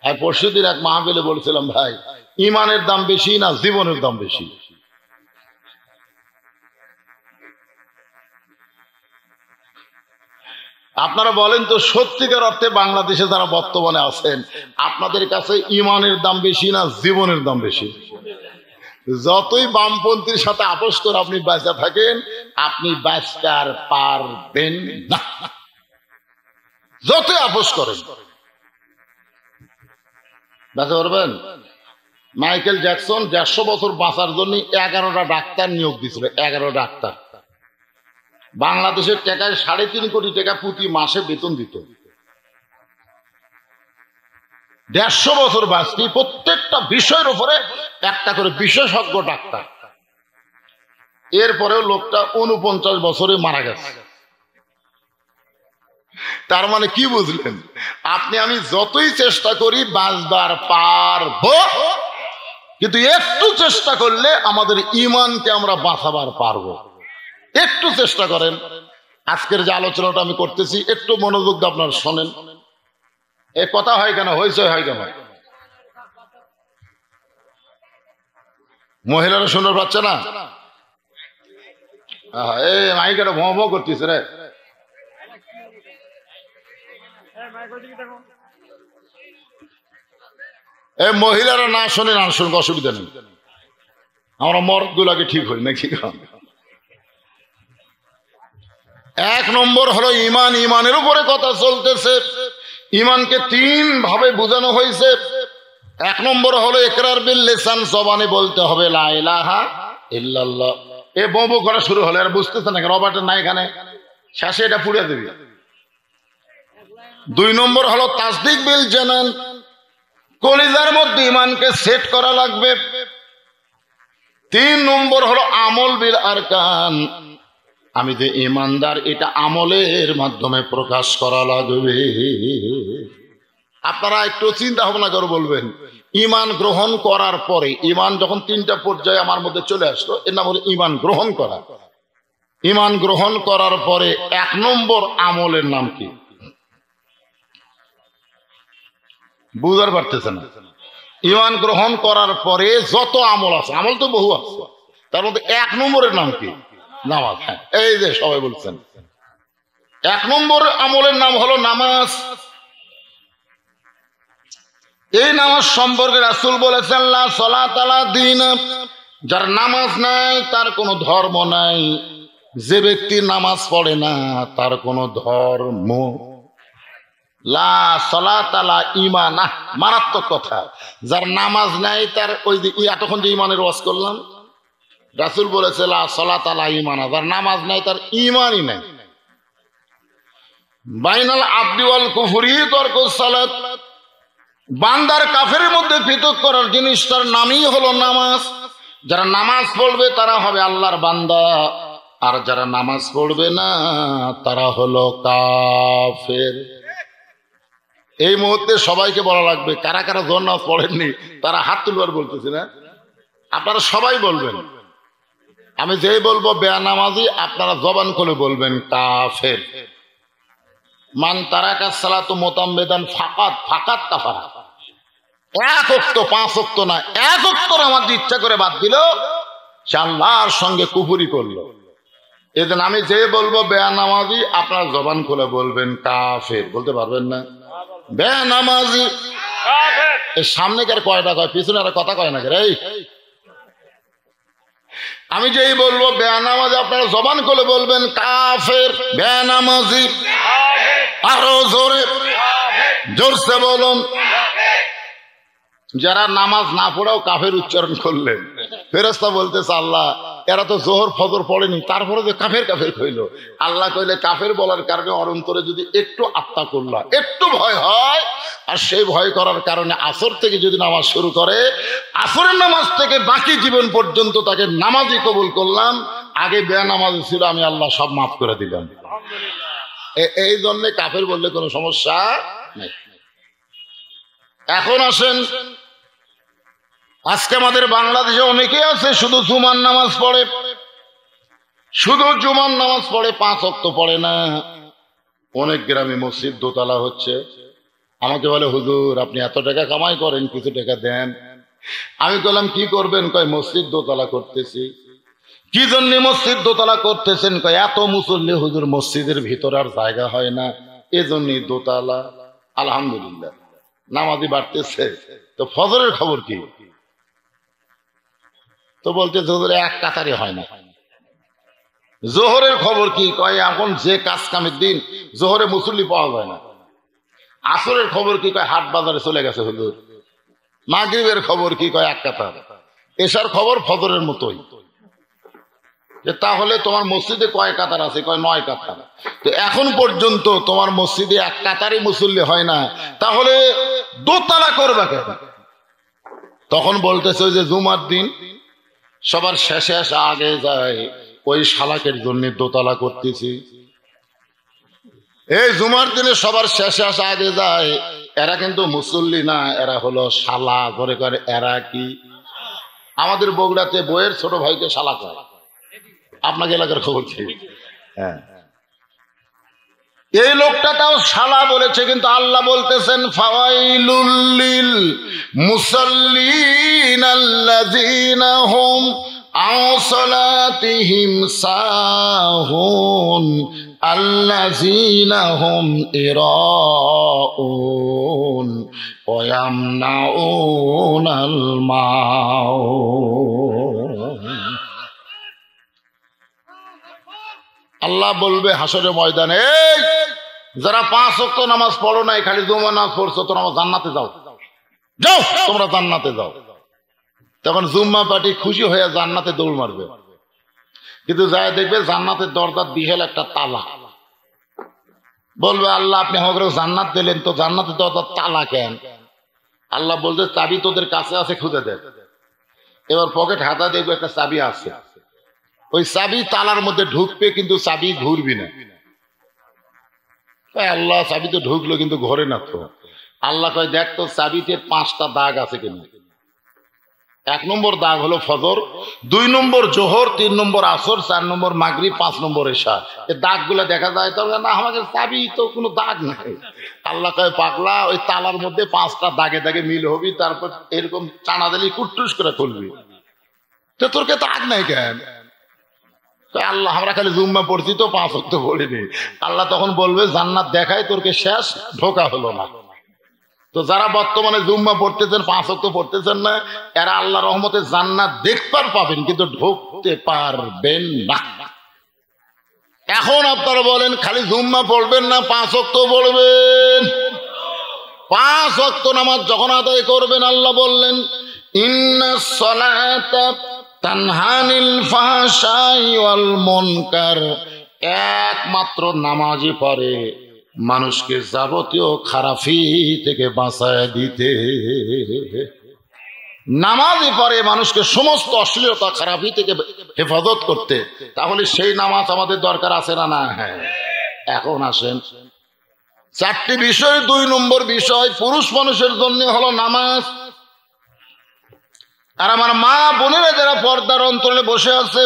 আর পরশুদিন এক মাহফিলে বলছিলাম, ভাই ইমানের দাম বেশি না জীবনের দাম বেশি? আপনারা বলেন তো, সত্যিকার অর্থে বাংলাদেশে যারা বর্তমানে আছেন, আপনাদের কাছে ইমানের দাম বেশি না জীবনের দাম বেশি? যতই বামপন্থীর সাথে আপোষ করে আপনি বেঁচে থাকেন, আপনি বাঁচতে আর পারবেন না। যতই আপোষ করেন বেঁচে পারবেন? মাইকেল জ্যাকসন 150 বছর বাঁচার জন্য 11টা ডাক্তার নিয়োগ দিয়েছিল। 11 ডাক্তার। বাংলাদেশের টাকায় 3.5 কোটি টাকা প্রতি মাসে বেতন দিত। 150 বছর বাঁচতি, প্রত্যেকটা বিষয়ের উপরে একটা করে বিশেষজ্ঞ ডাক্তার। এরপরেও লোকটা 49 বছরে মারা গেছে। তার মানে কি বুঝলেন? আপনি আমি যতই চেষ্টা করি বাঁচবার পারবো, কিন্তু একটু চেষ্টা করলে আমাদের ইমানকে আমরা বাঁচাবার পারবো। একটু চেষ্টা করেন। আজকের যে আলোচনাটা আমি করতেছি একটু মনোযোগ দিয়ে আপনারা শোনেন। এ কথা হয় কেন, হইচই হয় কেন? মহিলারা শুনতে পাচ্ছে না? এই মাইকেটা ভঁ ভঁ করতেছে রে। এই মহিলারা না শোনে, না শুনবে, অসুবিধা নেই। আমরা মর্দ গুলাকে ঠিক হই নাকি? 1 নম্বর হলো ইমান। ইমানের উপরে কথা চলতেছে। ইমানকে 3 ভাবে বোঝানো হয়েছে। 1 নম্বর হলো ইকরার বিল লিসান, জবানে বলতে হবে লা ইলাহা ইল্লাল্লাহ। এ বউ করা শুরু হলো, আর বুঝতেছে না, রবার্টের নাই এখানে, শেষে এটা পুড়ে দেবে। 2 নম্বর হলো তাসদিক বিল জানান, কলিজার মধ্যে ইমানকে সেট করা লাগবে। 3 নম্বর হলো আমল বিল আরকান, আমি যে ইমানদার এটা আমলের মাধ্যমে প্রকাশ করা লাগবে। আপনারা একটু চিন্তা ভাবনা করে বলবেন, ইমান গ্রহণ করার পরে, ইমান যখন 3টা পর্যায়ে আমার মধ্যে চলে আসলো, এর নাম হলো ইমান গ্রহণ করা। ইমান গ্রহণ করার পরে 1 নম্বর আমলের নাম কি? বুঝতে পারতেছে না? ইমান গ্রহণ করার পরে যত আমল আছে, আমল তো বহু আছে, তার মধ্যে 1 নম্বরের নাম কি? নামাজ। এই যে সবাই বলছেন এক নম্বর আমলের নাম হলো নামাজ। এই নামাজ সম্পর্কে রাসূল বলেছেন লা সালাত আলা দ্বীন, যার নামাজ নাই তার কোনো ধর্ম নাই। যে ব্যক্তি নামাজ পড়ে না তার কোনো ধর্ম। লা সালাত আলা ঈমান, মারাত্মক কথা। যার নামাজ নাই তার ওই যে এতক্ষণ যে ঈমানের ওয়াজ করলাম, রাসূল বলেছে লা সালাত আলা ঈমান, যার নামাজ নাই তার ঈমানই নাই। বাইনাল আবদি ওয়াল কুফরি তরকুস সালাত, বান্দার কাফেরের মধ্যে পৃথক করার জিনিস তার নামই হলো নামাজ। যারা নামাজ পড়বে তারা হবে আল্লাহর বান্দা, আর যারা নামাজ পড়বে না তারা হলো কাফের। এই মুহূর্তে সবাইকে বলা লাগবে, কারা কারা জোহর নামাজ পড়েননি তারা হাত তুলবার বলতেছি না, আপনারা সবাই বলবেন। আমি যেই বলবো বেনামাজি আপনারা জবান খুলে বলবেন কাফের। মান তারাকা সালাতু মুতাম্মিদান ফাকাত ফাকাত কাফারা। এক ওয়াক্ত, 5 ওয়াক্ত না, এক ওয়াক্ত নামাজ ইচ্ছা করে বাদ দিল, সে আল্লাহর সঙ্গে কুফরি করলো। এজন্য আমি যে বলবো বেনামাজি আপনারা জবান খুলে বলবেন কাফের। বলতে পারবেন না বেনামাজি কাফের। এই সামনে কার কয়টা কয়, পিছনে আর কথা কয় না রে। আমি যেই বলবো বেনামাজি আপনারা জবান খুলে বলবেন কাফের, বেনামাজি। আরো জোরে জোরসে বলুন। যারা নামাজ না পড়েও কাফের উচ্চারণ করলেন, ফেরেশতা বলতেছে আল্লাহ এরা তো জোহর ফজর পড়েনি, তারপরে যে কাফের কাফের কইল। আল্লাহ কইলে কাফের বলার কারণে অন্তরে যদি একটু আত্মা করলা, একটু ভয় হয়, আর সেই ভয় করার কারণে আসর থেকে যদি নামাজ শুরু করে, আসরের নামাজ থেকে বাকি জীবন পর্যন্ত তাকে নামাজই কবুল করলাম। আগে বেনামাজি ছিল, আমি আল্লাহ সব মাফ করে দিলাম। এই জন্য কাফের বললে কোনো সমস্যা নাই। এখন আসেন, আজকে আমাদের বাংলাদেশে অনেকে আছে শুধু জুমার নামাজ পড়ে, শুধু জুমার নামাজ পড়ে, 5 ওয়াক্ত পড়ে না। অনেক গ্রামে মসজিদ দোতলা হচ্ছে। আমাকে বলে হুজুর আপনি এত টাকা কামাই করেন, কিছু টাকা দেন। আমি বললাম কি করবেন? কয় মসজিদ দোতলা করতেছি। কি জন্য মসজিদ দোতলা করতেছেন? কয় এত মুসল্লি হুজুর, মসজিদের ভিতর আর জায়গা হয় না, এজন্যই দোতলা। আলহামদুলিল্লাহ নামাজি বাড়তেছে। তো ফজরের খবর কি? তো বলতে হুজুর এক কাতারে হয় না। জোহরের খবর কি? কয় এখন যে কাজ কামের দিন, জোহরে মুসল্লি পাওয়া যায় না। আসরের খবর কি? কয় হাট বাজারে চলে গেছে হুজুর। মাগরিবের খবর কি? কয় এক কাতার। এশার খবর ফজরের মতোই। তাহলে তোমার মসজিদে কয় কাতার আছে? কয় 9 কাতার। তো এখন পর্যন্ত তোমার মসজিদে এক কাতারই মুসল্লি হয় না, তাহলে দোতলা করবে কেন? তখন বলতেছে যে জুমার দিন সবার শেষে আসা আগে যায়, ওই শালাকের জন্য দোতলা করতেছি। এই জুমার দিনে সবার শেষে আসা আগে যায়, এরা কিন্তু মুসল্লি না, এরা হলো শালা। ধরে করে এরা কি? আমাদের বগুড়াতে বইয়ের ছোট ভাইকে শালা কয়। আপনাকে এলাকার খবর কি? হ্যাঁ, এই লোকটাও শালা বলেছে, কিন্তু আল্লাহ বলতেছেন ফাওয়াইলুল লিল মুসাল্লিন আল্লাযীনা হুম আন সালাতিহিম সাহুন আল্লাযীনা হুম ইরাউন ওয়া ইয়ামনাউনাল মাউন। আল্লাহ বলবে হাসরের ময়দানে, এই যারা 5 ওয়াক্ত নামাজ পড়ো নাই, খালি জুমার নামাজ পড়ছো, তোমরা জান্নাতে যাও, যাও তোমরা জান্নাতে যাও। তখন জুম্মা পার্টি খুশি হয়ে জান্নাতে দৌড় মারবে, কিন্তু যায় দেখবে জান্নাতের দরজার দিহেল একটা তালা। বলবে আল্লাহ আপনি আমাকে জান্নাত দিলেন, তো জান্নাতের দরজার তালা কেন? আল্লাহ বলবে চাবি তোদের কাছে আছে, খুঁজে দেখ। এবার পকেট হাতা দেখবে একটা চাবি আছে, ওই চাবি তালার মধ্যে ঢুকবে, কিন্তু চাবি ঘুরবি না। আল্লাহ চাবি তো ঢুকলো কিন্তু ঘরে না তো। আল্লাহ কয় দেখ তো চাবিতে 5টা দাগ আছে কিনা। 1 নম্বর দাগ হলো ফজর, 2 নম্বর জোহর, 3 নম্বর আসর, 4 নম্বর মাগরিব, 5 নম্বর এশা। এই দাগগুলো দেখা যায় তো না, আমাদের চাবি তো কোনো দাগ নাই। আল্লাহ কয় পাগলা, ওই তালার মধ্যে 5টা দাগে দাগে মিল হবি, তারপর এরকম চানা দিলি কুট্টুস করে খুলবি। তো তোর কে দাগ নাই কেন? আল্লাহ আমরা খালি জুম্মা পড়ছি তো 5 ওয়াক্ত পড়িনি। আল্লাহ তখন বলবে জান্নাত দেখাই তোরকে শেষ, ঢোকা হলো না। তো যারা বর্তমানে জুম্মা পড়তেছেন 5 ওয়াক্ত পড়তেছেন না, এরা আল্লাহ রহমতে জান্নাত দেখবার পাবেন কিন্তু ঢুকতে পারবেন না। এখন আপনারা বলেন খালি জুম্মা পড়বেন না 5 ওয়াক্ত পড়বেন? 5 ওয়াক্ত নামাজ যখন আদায় করবেন আল্লাহ বললেন ইন্নাস সালাতা তানহা আনিল ফাহশাই ওয়াল মুনকার, একমাত্র নামাজই পারে মানুষকে যাবতীয় খারাপি থেকে বাঁচায় দিতে। নামাজই পারে মানুষকে সমস্ত অশ্লীলতা খারাপি থেকে হেফাজত করতে। তাহলে সেই নামাজ আমাদের দরকার আছে না? না। হ্যাঁ, এখন আসেন 4টি বিষয়। 2 নম্বর বিষয় পুরুষ মানুষের জন্য হলো নামাজ। আর আমার মা বোনেরা যারা পর্দার অন্তরে বসে আছে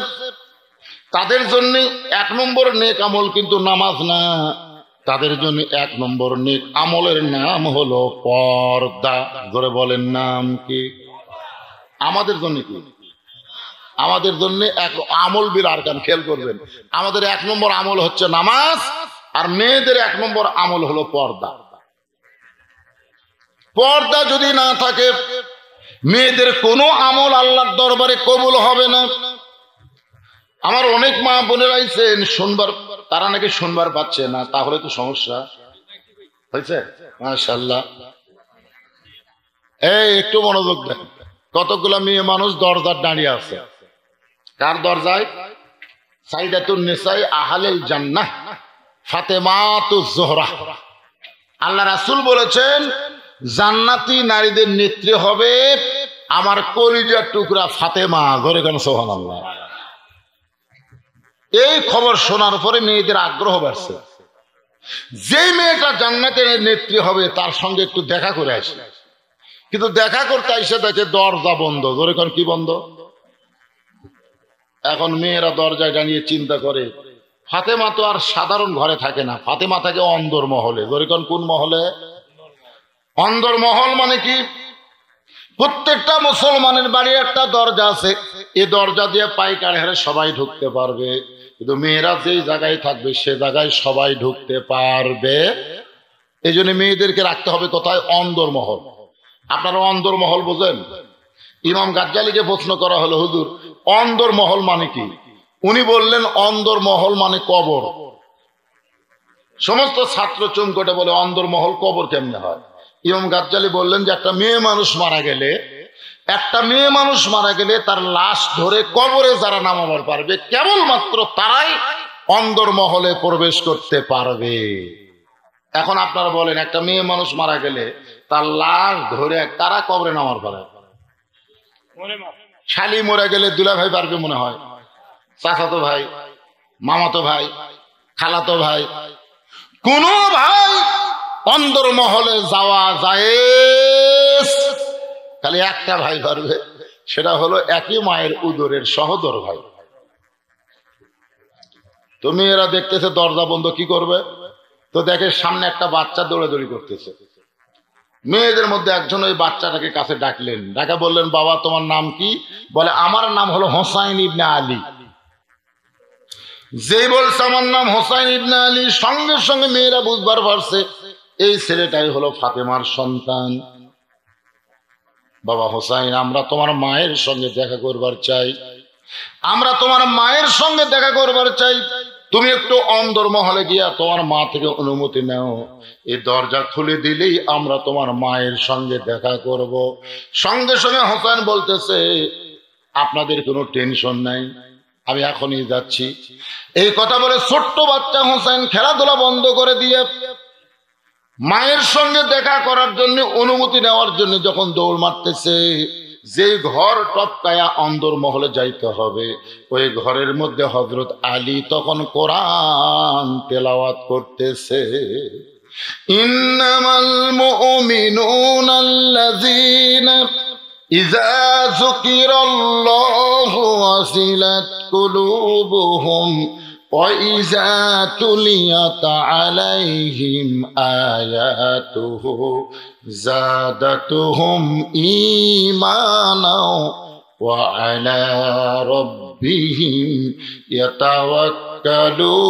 তাদের জন্য 1 নম্বর নেক আমল কিন্তু নামাজ না, তাদের জন্য 1 নম্বর নেক আমলের নাম হলো পর্দা। ধরে বলেন নাম কি? আমাদের জন্য কি? আমাদের জন্য এক আমল বিল আরকান, খেয়াল করবেন। আমাদের 1 নম্বর আমল হচ্ছে নামাজ, আর মেয়েদের 1 নম্বর আমল হলো পর্দা। পর্দা যদি না থাকে মেয়েদের কোনো আমল আল্লাহর দরবারে কবুল হবে না। আমার অনেক মা বোনেরা আইছেন শুনবার, তারা নাকি শুনবার পাচ্ছে না, তাহলে তো সমস্যা হয়েছে। মাশাআল্লাহ, এই একটু মনোযোগ দেন। কতগুলা মেয়ে মানুষ দরজার দাঁড়িয়ে আছে। কার দরজায়? সাইদাতুন নিসাই আহলিল জান্নাহ ফাতেমাতুজ জোহরা। আল্লাহ রাসূল বলেছেন জান্নাতি নারীদের নেত্রী হবে আমার কলিজার টুকরা ফাতেমা। ধরে কেন সুবহানাল্লাহ। এই খবর শোনার পরে মেয়েদের আগ্রহ বাড়ছে। যেই মেয়েটা জান্নাতের নেত্রী হবে তার সঙ্গে একটু দেখা করে আসে, কিন্তু দেখা করতে এসে দেখে দরজা বন্ধ। ধরে কেন কি বন্ধ? এখন মেয়েরা দরজায় দাঁড়িয়ে চিন্তা করে ফাতেমা তো আর সাধারণ ঘরে থাকে না, ফাতেমা থাকে অন্দর মহলে। ধরে কেন কোন মহলে? অন্দর মহল মানে কি? প্রত্যেকটা মুসলমানের বাড়ির একটা দরজা আছে, এই দরজা দিয়ে পাইকারি হারে সবাই ঢুকতে পারবে, কিন্তু মেয়েরা যেই জায়গায় থাকবে সে জায়গায় সবাই ঢুকতে পারবে। এই জন্য মেয়েদেরকে রাখতে হবে কোথায়? অন্দর মহল। আপনারা অন্দর মহল বোঝেন? ইমাম গাজ্জালীকে প্রশ্ন করা হলো হুজুর অন্দর মহল মানে কি? উনি বললেন অন্দর মহল মানে কবর। সমস্ত ছাত্র চমকটে বলে অন্দর মহল কবর কেমনে হয়? ইমাম গাজ্জালী বললেন যে একটা মেয়ে মানুষ মারা গেলে তার লাশ ধরে কবরে যারা নামাবার পারবে কেবলমাত্র তারাই অন্দর মহলে প্রবেশ করতে পারবে। এখন আপনারা বলেন একটা মেয়ে মানুষ মারা গেলে তার লাশ ধরে কারা কবরে নামার পারে? শালি মরে গেলে দুলা ভাই পারবে মনে হয়, চাচাতো ভাই, মামাতো ভাই, খালাতো ভাই, কোন ভাই অন্দর মহলে যাওয়া যায়? খালি একটা ভাই পারবে, সেটা হলো একই মায়ের উদরের সহোদর ভাই। তো মেয়েরা দেখতেছে দরজা বন্ধ, কি করবে? তো দেখে সামনে একটা বাচ্চা দৌড়াদৌড়ি করতেছে। মেয়েদের মধ্যে একজন ওই বাচ্চাটাকে কাছে ডাকলেন, ডাকা বললেন বাবা তোমার নাম কি? বলে আমার নাম হলো হোসাইন ইবনে আলী। যেই বলছে আমার নাম হোসাইন ইবনে আলী, সঙ্গে সঙ্গে মেয়েরা বুঝবার পারছে এই ছেলেটাই হলো ফাতেমার সন্তান। বাবা হোসাইন আমরা তোমার মায়ের সঙ্গে দেখা করবার চাই, আমরা তোমার মায়ের সঙ্গে দেখা করবার চাই। তুমি একটু অন্দর মহলে গিয়া তোমার মা থেকে অনুমতি নাও, এই দরজা খুলে দিলেই আমরা তোমার মায়ের সঙ্গে দেখা করব। সঙ্গে সঙ্গে হোসেন বলতেছে আপনাদের কোনো টেনশন নাই, আমি এখনই যাচ্ছি। এই কথা বলে ছোট্ট বাচ্চা হোসেন খেলাধুলা বন্ধ করে দিয়ে মায়ের সঙ্গে দেখা করার জন্য অনুমতি নেওয়ার জন্য যখন দৌড় মারতেছে, যে ঘর টপকায়া অন্দর মহলে যাইতে হবে ওই ঘরের মধ্যে হযরত আলী তখন কোরআন তেলাওয়াত করতেছে। ইন্নামাল মুমিনুনা আল্লাযীনা ইযা যুকিরাল্লাহু ওয়াজিলাত কুলুবুহুম وَإِذَا تُلِيَتْ عَلَيْهِمْ آيَاتُهُ زَادَتْهُمْ إِيمَانًا وَعَلَى رَبِّهِمْ রাব্বিহিম ইয়াতাওয়াক্কালুন।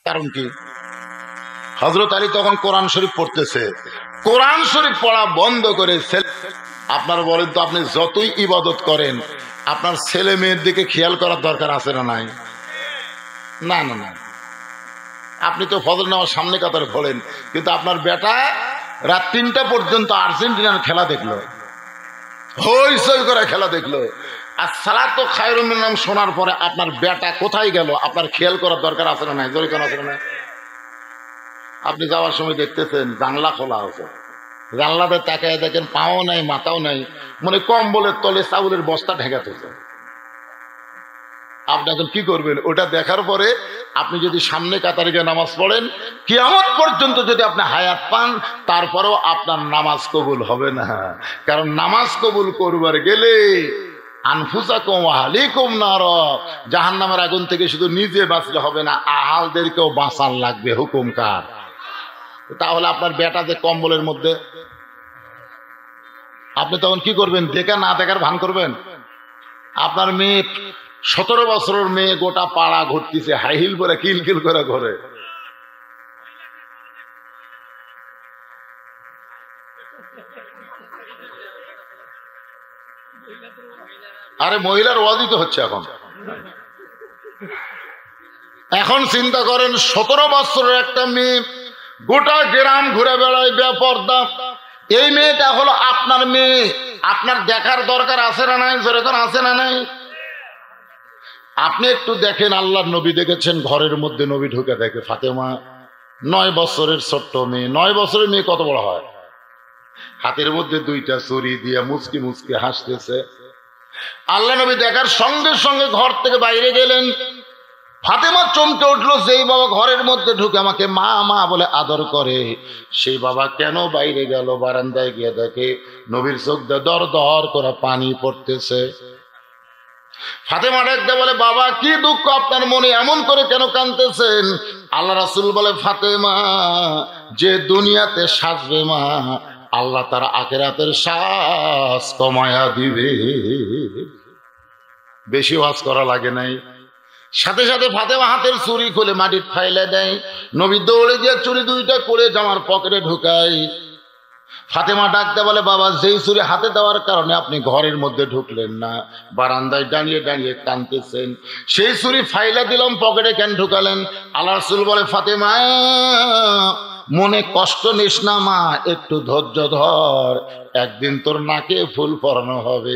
কারণ কি? হযরত আলী তখন কোরআন শরীফ পড়তেছে, কোরআন শরীফ পড়া বন্ধ করে আপনার বলেন তো, আপনি যতই ইবাদত করেন আপনার ছেলে মেয়ের দিকে খেয়াল করার দরকার আছে না নাই? না না না, আপনি তো ফজর নামাজ সামনে কাতারে পড়েন, কিন্তু আপনার বেটা রাত ৩টা পর্যন্ত আর্জেন্টিনার খেলা দেখলো, হইচই করে খেলা দেখলো, আর সালাতু খায়রুম মিনান নাম শোনার পরে আপনার বেটা কোথায় গেল আপনার খেয়াল করার দরকার আছে না নাই? জোরে কেন আছে না? আপনি যাওয়ার সময় দেখতেছেন জানলা খোলা আছে, জানলাতে তাকায় দেখেন পাও নাই মাথাও নাই, মনে কম্বলের তলে চাউলের বস্তা ঢেকাতেছে। আপনি এখন কি করবেন? ওটা দেখার পরে আপনি যদি সামনে কাতারে গিয়ে নামাজ পড়েন, কিয়ামত পর্যন্ত যদি আপনি হায়াত পান, তারপরেও আপনার নামাজ কবুল হবে না। কারণ নামাজ কবুল করবার গেলে আনফুসাকুম ওয়া আহলিকুম নার, জাহান্নামের আগুন থেকে শুধু নিজে বাঁচলে হবে না, আহালদেরকেও বাঁচান লাগবে। হুকুম কার? তাহলে আপনার বেটা যে কম্বলের মধ্যে, আপনি তখন কি করবেন? দেখা না দেখার ভান করবেন? আপনার মেয়ে 17 বছরের মেয়ে গোটা পাড়া ঘুরতেছে, হাই হিল করে কিলকিল করে ঘরে, আরে মহিলার ওয়াজি তো হচ্ছে এখন। এখন চিন্তা করেন 17 বছরের একটা মেয়ে গোটা গ্রাম ঘুরে বেড়ায় বেপর্দা, এই মেয়েটা হলো আপনার মেয়ে, আপনার দেখার দরকার আছে না নাই? যেরকম আছে না নাই? আপনি একটু দেখেন, আল্লাহর নবী দেখেছেন ঘরের মধ্যে নবী ঢুকে দেখে ফাতেমা 9 বছরের ছোট্ট মেয়ে। 9 বছরের মেয়ে কত বড় হয়? হাতের মধ্যে 2টা ছুরি দিয়ে মুচকি মুচকি হাসতেছে। আল্লাহ নবী দেখার সঙ্গে সঙ্গে ঘর থেকে বাইরে গেলেন। ফাতেমা চমকে উঠলো, যেই বাবা ঘরের মধ্যে ঢুকে আমাকে মা মা বলে আদর করে, সেই বাবা কেন বাইরে গেল? বারান্দায় গিয়ে দেখে নবীর চোখ দিয়ে দর দর করে পানি পড়তেছে। ফাতেমা ডাকতে বলে, বাবা কি দুঃখ আপনার মনে, এমন করে কেন কাঁদতেছেন? আল্লাহ রাসূল বলে, ফাতেমা যে দুনিয়াতে সাজবে মা, আল্লাহ তার আখিরাতের শ্বাস কমায়া দিবে। বেশি ওয়াজ করা লাগে নাই। সাথে সাথে ফাতেমা হাতের চুরি খুলে মাটির ফাইলে দেয়। নবী দৌড়ে গিয়ে চুরি 2টা করে জামার পকেটে ঢুকায়। ফাতেমা ডাকতে বলে, বাবা যেই চুরি হাতে দেওয়ার কারণে আপনি ঘরের মধ্যে ঢুকলেন না, বারান্দায় দাঁড়িয়ে দাঁড়িয়ে কাঁদতেছেন, সেই চুরি ফাইলে দিলাম, পকেটে কেন ঢুকালেন? আল্লাহ রাসূল বলে, ফাতেমা মনে কষ্ট নিস না মা, একটু ধৈর্য ধর, একদিন তোর নাকে ফুল পরানো হবে,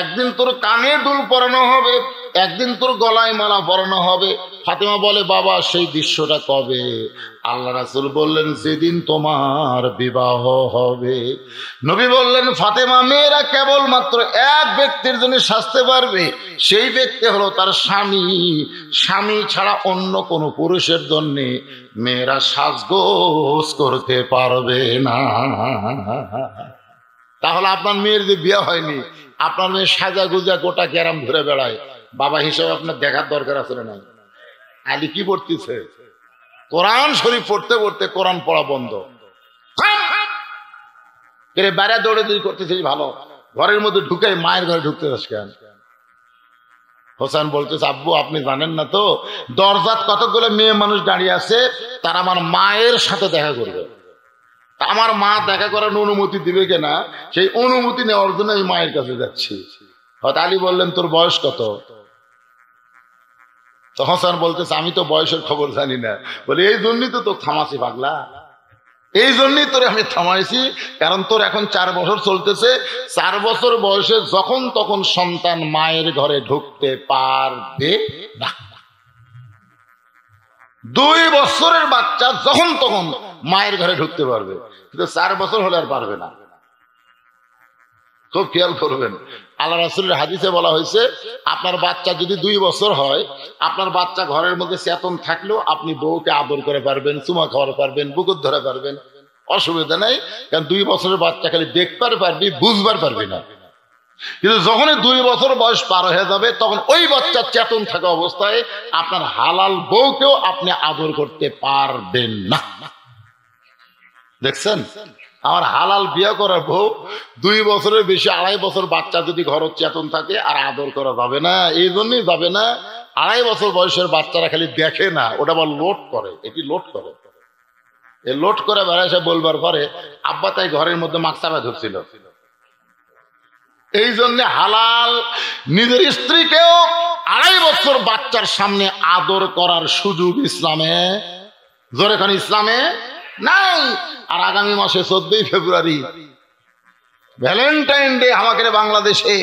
একদিন তোর কানে দুল পরানো হবে, একদিন তোর গলায় মালা পরানো হবে। ফাতেমা বলে, বাবা সেই দৃশ্যটা কবে? আল্লাহ রাসূল বললেন, যেদিন তোমার বিবাহ হবে। নবী বললেন, ফাতেমা মেয়েরা কেবলমাত্র এক ব্যক্তির জন্য সাজতে পারবে, সেই ব্যক্তি হলো তার স্বামী। স্বামী ছাড়া অন্য কোনো পুরুষের জন্য মেয়েরা সাজগোজ করতে পারবে না। তাহলে আপনার মেয়ের যে বিয়ে হয়নি, আপনার মেয়ে সাজা গুজা গোটা গ্রাম ঘুরে বেড়ায়, বাবা হিসেবে আপনার দেখার দরকার আছে না? আলী কি পড়তেছে? কোরআন শরীফ পড়তে পড়তে কোরআন পড়া বন্ধ। বাইরে দৌড়ে দৌড়ি করতেছিস ভালো, ঘরের মধ্যে ঢুকে মায়ের ঘরে ঢুকতে যাস কেন? হোসেন বলতেছে, আব্বু আপনি জানেন না তো, দরজাত কতগুলো মেয়ে মানুষ দাঁড়িয়ে আছে, তারা আমার মায়ের সাথে দেখা করবে। আমার মা দেখা করার অনুমতি দিবে কিনা, সেই অনুমতি নেওয়ার জন্য আমি মায়ের কাছে যাচ্ছি। হয়তো আলী বললেন, তোর বয়স কত? তো হোসেন বলতেছে, আমি তো বয়সের খবর জানি না। বলে, এই জন্যই তো তোর থামাছি পাগলা, এই জন্যই তোরে আমি থামাইছি, কারণ তোর এখন 4 বছর চলতেছে। 4 বছর বয়সে যখন তখন সন্তান মায়ের ঘরে ঢুকতে পারবে না। 2 বছরের বাচ্চা যখন তখন মায়ের ঘরে ঢুকতে পারবে, কিন্তু 4 বছর হলে আর পারবে না। খুব খেয়াল করবেন। আল্লাহ রাসূলের হাদিসে বলা হয়েছে, আপনার বাচ্চা যদি 2 বছর হয়, আপনার বাচ্চা ঘরের মধ্যে চেতন থাকলেও আপনি বউকে আদর করে পারবেন, চুমা খাওয়াতে পারবেন, বুকুর ধরে পারবেন, অসুবিধা নাই। কারণ 2 বছরের বাচ্চা খালি দেখবার পারবি, বুঝবার পারবি না। কিন্তু যখনই 2 বছর বয়স পার হয়ে যাবে, তখন ওই বাচ্চার চেতন থাকা অবস্থায় আপনার হালাল বউকেও আপনি আদর করতে পারবেন না। দেখছেন, আমার হালাল বিয়ে করার বউ 2 বছরের বেশি, 2.5 বছর বাচ্চা যদি ঘর চেতন থাকে আর আদর করা যাবে না। এই জন্যই যাবে না, 2.5 বছর বয়সের বাচ্চারা খালি দেখে না, ওটা বল লোড করে, এটি লোড করে। এই লোড করে বেড়াইছে বলবার পরে আব্বা তাই ঘরের মধ্যে মাকসাবা ধরছিল। এই জন্য হালাল নিজের স্ত্রীকেও 2.5 বছর বাচ্চার সামনে আদর করার সুযোগ ইসলামে, জোরে খান ইসলামে নাই। আর আগামী মাসে 14 ফেব্রুয়ারি ভ্যালেন্টাইন ডে, আমাদের বাংলাদেশে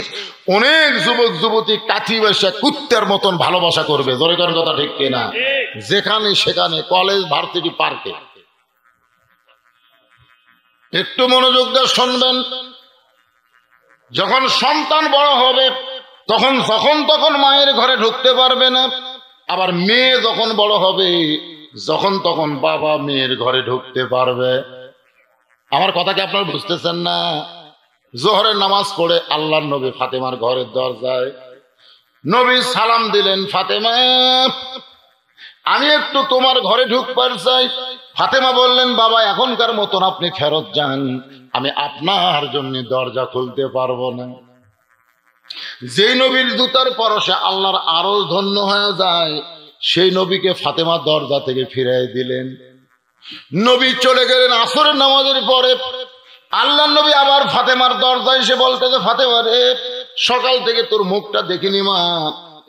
অনেক যুবক যুবতী কাঠি বসে কুত্তের মতন ভালোবাসা করবে, জোরে করেন কথা ঠিক কিনা? যেখানে সেখানে, কলেজ, ভার্সিটি, পার্কে। একটু মনোযোগ দিয়ে শুনবেন। যখন সন্তান বড় হবে তখন মায়ের ঘরে ঢুকতে পারবে না। আবার মেয়ে যখন বড় হবে তখন বাবা মেয়ের ঘরে ঢুকতে পারবে। আমার কথা কি আপনারা বুঝতেছেন না? জোহরের নামাজ পড়ে আল্লাহর নবী ফাতেমার ঘরের দরজায় নবী সালাম দিলেন, ফাতেমা আমি একটু তোমার ঘরে ঢুকবার চাই। ফাতেমা বললেন, বাবা এখনকার মতন আপনি ফেরত যান, আমি আপনার জন্য দরজা খুলতে পারবো না। যেই নবীর জুতার পরশে আল্লাহর আরশ ধন্য হয়ে যায়, সেই নবীকে ফাতেমা দরজা থেকে ফিরাই দিলেন। নবী চলে গেলেন আসরের নামাজের পরে। আল্লাহ নবী আবার ফাতেমার দরজায় এসে বলতেছে, ফাতেমা রে, সকাল থেকে তোর মুখটা দেখিনি মা,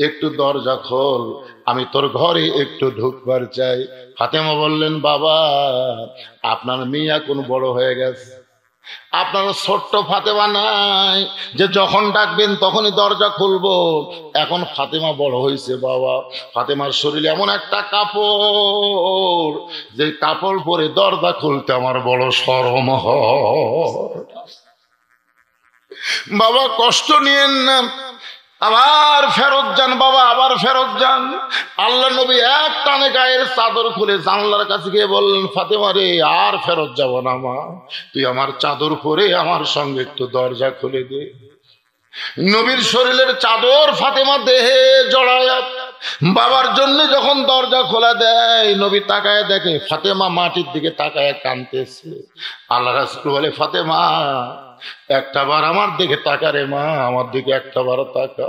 একটু দরজা খোল, আমি তোর ঘরে একটু ঢুকবার চাই। ফাতেমা বললেন, বাবা আপনার মেয়ে এখন বড় হয়ে গেছে, আপনার ছোট্ট ফাতেমা নাই যে যখন ডাকবেন তখনই দরজা খুলবো। এখন ফাতেমা বড় হয়েছে বাবা, ফাতেমার শরীরে এমন একটা কাপড়, যে কাপড় পরে দরজা খুলতে আমার বড় শরম হয়। বাবা কষ্ট নিয়েন না, আবার ফেরত যান বাবা, আবার ফেরত যান। আল্লাহ নবী এক টানে গায়ের চাদর খুলে জানলার কাছে গিয়ে বললেন, ফাতেমা রে, আর ফেরত যাব না মা, তুই আমার চাদর পরে আমার সঙ্গে একটু দরজা খুলে দে। নবীর শরীরের চাদর ফাতেমা দেহে জড়ায় বাবার জন্য যখন দরজা খোলা দেয়, নবী তাকায় দেখে ফাতেমা মাটির দিকে তাকায় কাঁদতেছে। আল্লাহ রাসূল বলে, ফাতেমা একটা বার আমার দিকে তাকা রে মা, আমার দিকে একটা বার তাকা।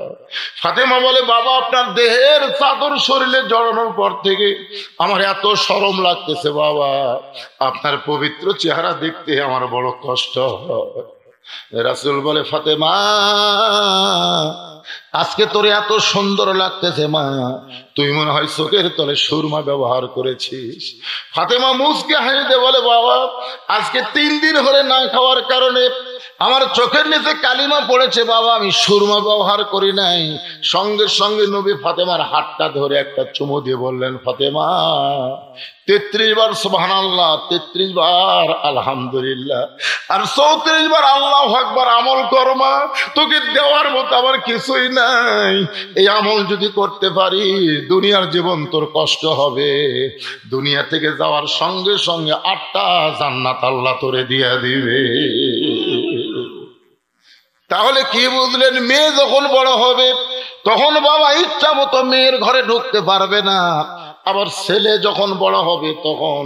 ফাতেমা বলে, বাবা আপনার দেহের চাদর শরীরে জড়ানোর পর থেকে আমার এত শরম লাগতেছে বাবা, আপনার পবিত্র চেহারা দেখতে আমার বড় কষ্ট হয়। রাসূল বলে, ফাতেমা আজকে তোর এত সুন্দর লাগতেছে মা, তুই মনে হয় চোখের তলে সুরমা ব্যবহার করেছিস। ফাতেমা মুচকে হাসিতে বলে, বাবা আজকে 3 দিন হলে না খাওয়ার কারণে আমার চোখের নিচে কালিমা পড়েছে বাবা, আমি সুরমা ব্যবহার করি নাই। সঙ্গে সঙ্গে নবী ফাতেমার হাতটা ধরে একটা চুমু দিয়ে বললেন, ফাতেমা 33 বার সুবহানাল্লাহ, 33 বার আলহামদুলিল্লাহ, আর 34 বার আল্লাহু আকবার আমল করমা, তোকে দেওয়ার মতো আমার কিছুই নাই। এই আমল যদি করতে পারি দুনিয়ার জীবন তোর কষ্ট হবে, দুনিয়া থেকে যাওয়ার সঙ্গে সঙ্গে 8টা জান্নাত আল্লাহ তোরে দিয়ে দিবে। তাহলে কি বুঝলেন? মেয়ে যখন বড় হবে তখন বাবা ইচ্ছা মতো মেয়ের ঘরে ঢুকতে পারবে না। আবার ছেলে যখন বড় হবে তখন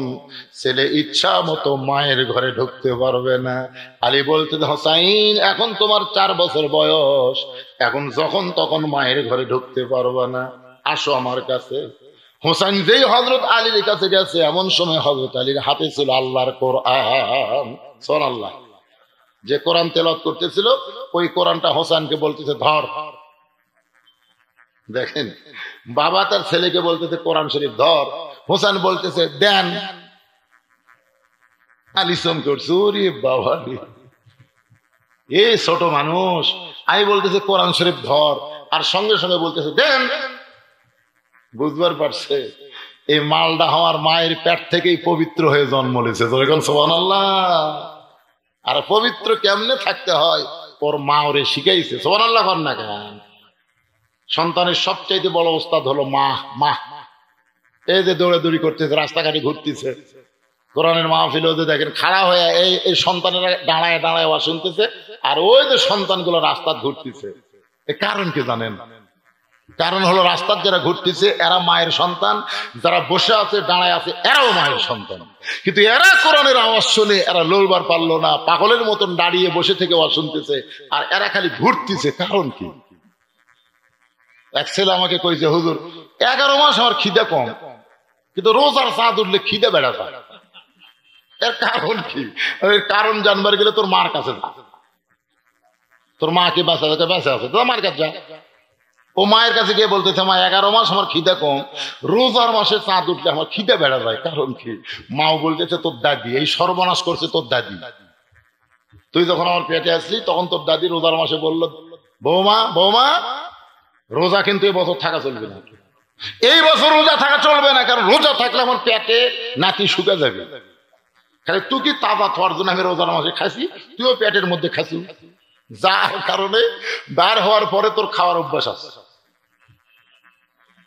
ছেলে ইচ্ছা মতো মায়ের ঘরে ঢুকতে পারবে না। আলী বলতে, হোসাইন এখন তোমার 4 বছর বয়স, এখন যখন তখন মায়ের ঘরে ঢুকতে পারবে না, আসো আমার কাছে। হোসাইন যেই হযরত আলীর কাছে গেছে, এমন সময় হযরত আলীর হাতে ছিল আল্লাহর কোরআন। সুবহানাল্লাহ। যে কোরআন তেলাওয়াত করতেছিল ওই কোরআনটা হোসেনকে বলতেছে, ধর। দেখেন, বাবা তার ছেলেকে বলতেছে কোরআন শরীফ ধর, হোসেন বলতেছে দেন। আলী চমকে উঠছে, ওরে বাবা রে, এ ছোট মানুষ, আমি বলতেছে কোরআন শরীফ ধর, আর সঙ্গে সঙ্গে বলতেছে দেন। বুঝবার পারছে এই মালটা আমার মায়ের পেট থেকেই পবিত্র হয়ে জন্ম নিয়েছে। সুবহানাল্লাহ। আর পবিত্র কেমনে থাকতে হয় ওর মা ওরে শিখাইছে। সুবহানাল্লাহ কর না কেন? সন্তানের সবচাইতে বড় ওস্তাদ হলো মা। মা এই যে দৌড়াদৌড়ি করতেছে, রাস্তাঘাটে ঘুরতেছে, কোরআনের মাহফিলে ওদের দেখেন খাড়া হয়ে এই সন্তানেরা দাঁড়ায় দাঁড়ায় ওয়াজ শুনতেছে, আর ওই যে সন্তানগুলো রাস্তা ঘুরতেছে। এর কারণ কি জানেন? কারণ হলো রাস্তার যারা ঘুরতেছে এরা মায়ের সন্তান, যারা বসে আছে দাঁড়ায় আছে এরাও মায়ের সন্তান। কিন্তু এরা কোরআনের আওয়াজ শুনে এরা লড়বার পারলো না, পাগলের মতন দাঁড়িয়ে বসে থেকে ওয়াজ শুনতেছে, আর এরা খালি ঘুরতেছে। কারণ কি? এক ছেলে আমাকে কইছে, হুজুর 11 মাস আমার খিদে কম, কিন্তু রোজার চাঁদ উঠলে খিদে বেড়া যায়। এর কারণ কি? এর কারণ জানবার গেলে তোর মার কাছে যা। তোর মাকে বাঁচা বেঁচে আছে, তোর মার কাছে যা। ও মায়ের কাছে গিয়ে বলতেছে, মা 11 মাস আমার খিদে কম, রোজার মাসে চাঁদ উঠলে আমার খিদে বেড়া যায়। কারণ কি? মাও বলতেছে তোর দাদি এই সর্বনাশ করছে, তোর দাদি। তুই যখন আমার পেটে আসলি তখন তোর দাদি রোজার মাসে বললো, বৌমা বৌমা রোজা কিন্তু এই বছর থাকা চলবে না, এই বছর রোজা থাকা চলবে না, কারণ রোজা থাকলে আমার পেটে নাতি শুকে যাবে। খালি তুই কি তাজা থাকার জন্য আমি রোজার মাসে খাসি, তুইও পেটের মধ্যে খাসি, যার কারণে বার হওয়ার পরে তোর খাওয়ার অভ্যাস আছে।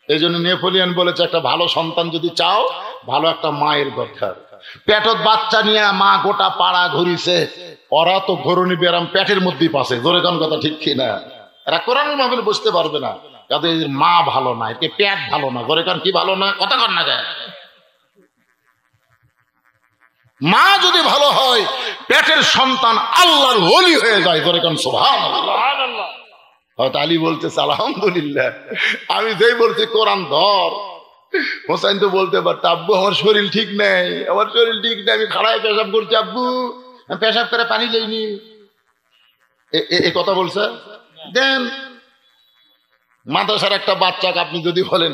এই জন্য নেপোলিয়ন বলেছে, একটা ভালো সন্তান যদি চাও, ভালো একটা মায়ের দরকার। পেটত বাচ্চা নিয়ে মা গোটা পাড়া ঘুরিছে, ওরা তো ঘরুনি ব্যারাম পেটের মধ্যেই পাশে। জোরে কোন কথা ঠিক কিনা? এরা কোরআনের মাহফিল বুঝতে পারবে না, যাদের মা ভালো না, এতে পেট ভালো না। জোরে কোন কি ভালো না? কথা কর না যায়। মা যদি ভালো হয়, পেটের সন্তান আল্লাহর ওলি হয়ে যায়। জোরে কোন সুবহানাল্লাহ। হয়তো আলী বলতেছে আলহামদুলিল্লাহ। আমি যেই বলছি কোরআন ধর, হোসাইন তো বলতে পারত, আব্বু আমার শরীর ঠিক নেই, আমার শরীর ঠিক নেই, আমি খাড়ায় পেশাব করছি, আব্বু আমি পেশাব করে পানি লইনি। এ কথা বলছে। দেন মাদ্রাসার একটা বাচ্চাকে আপনি যদি বলেন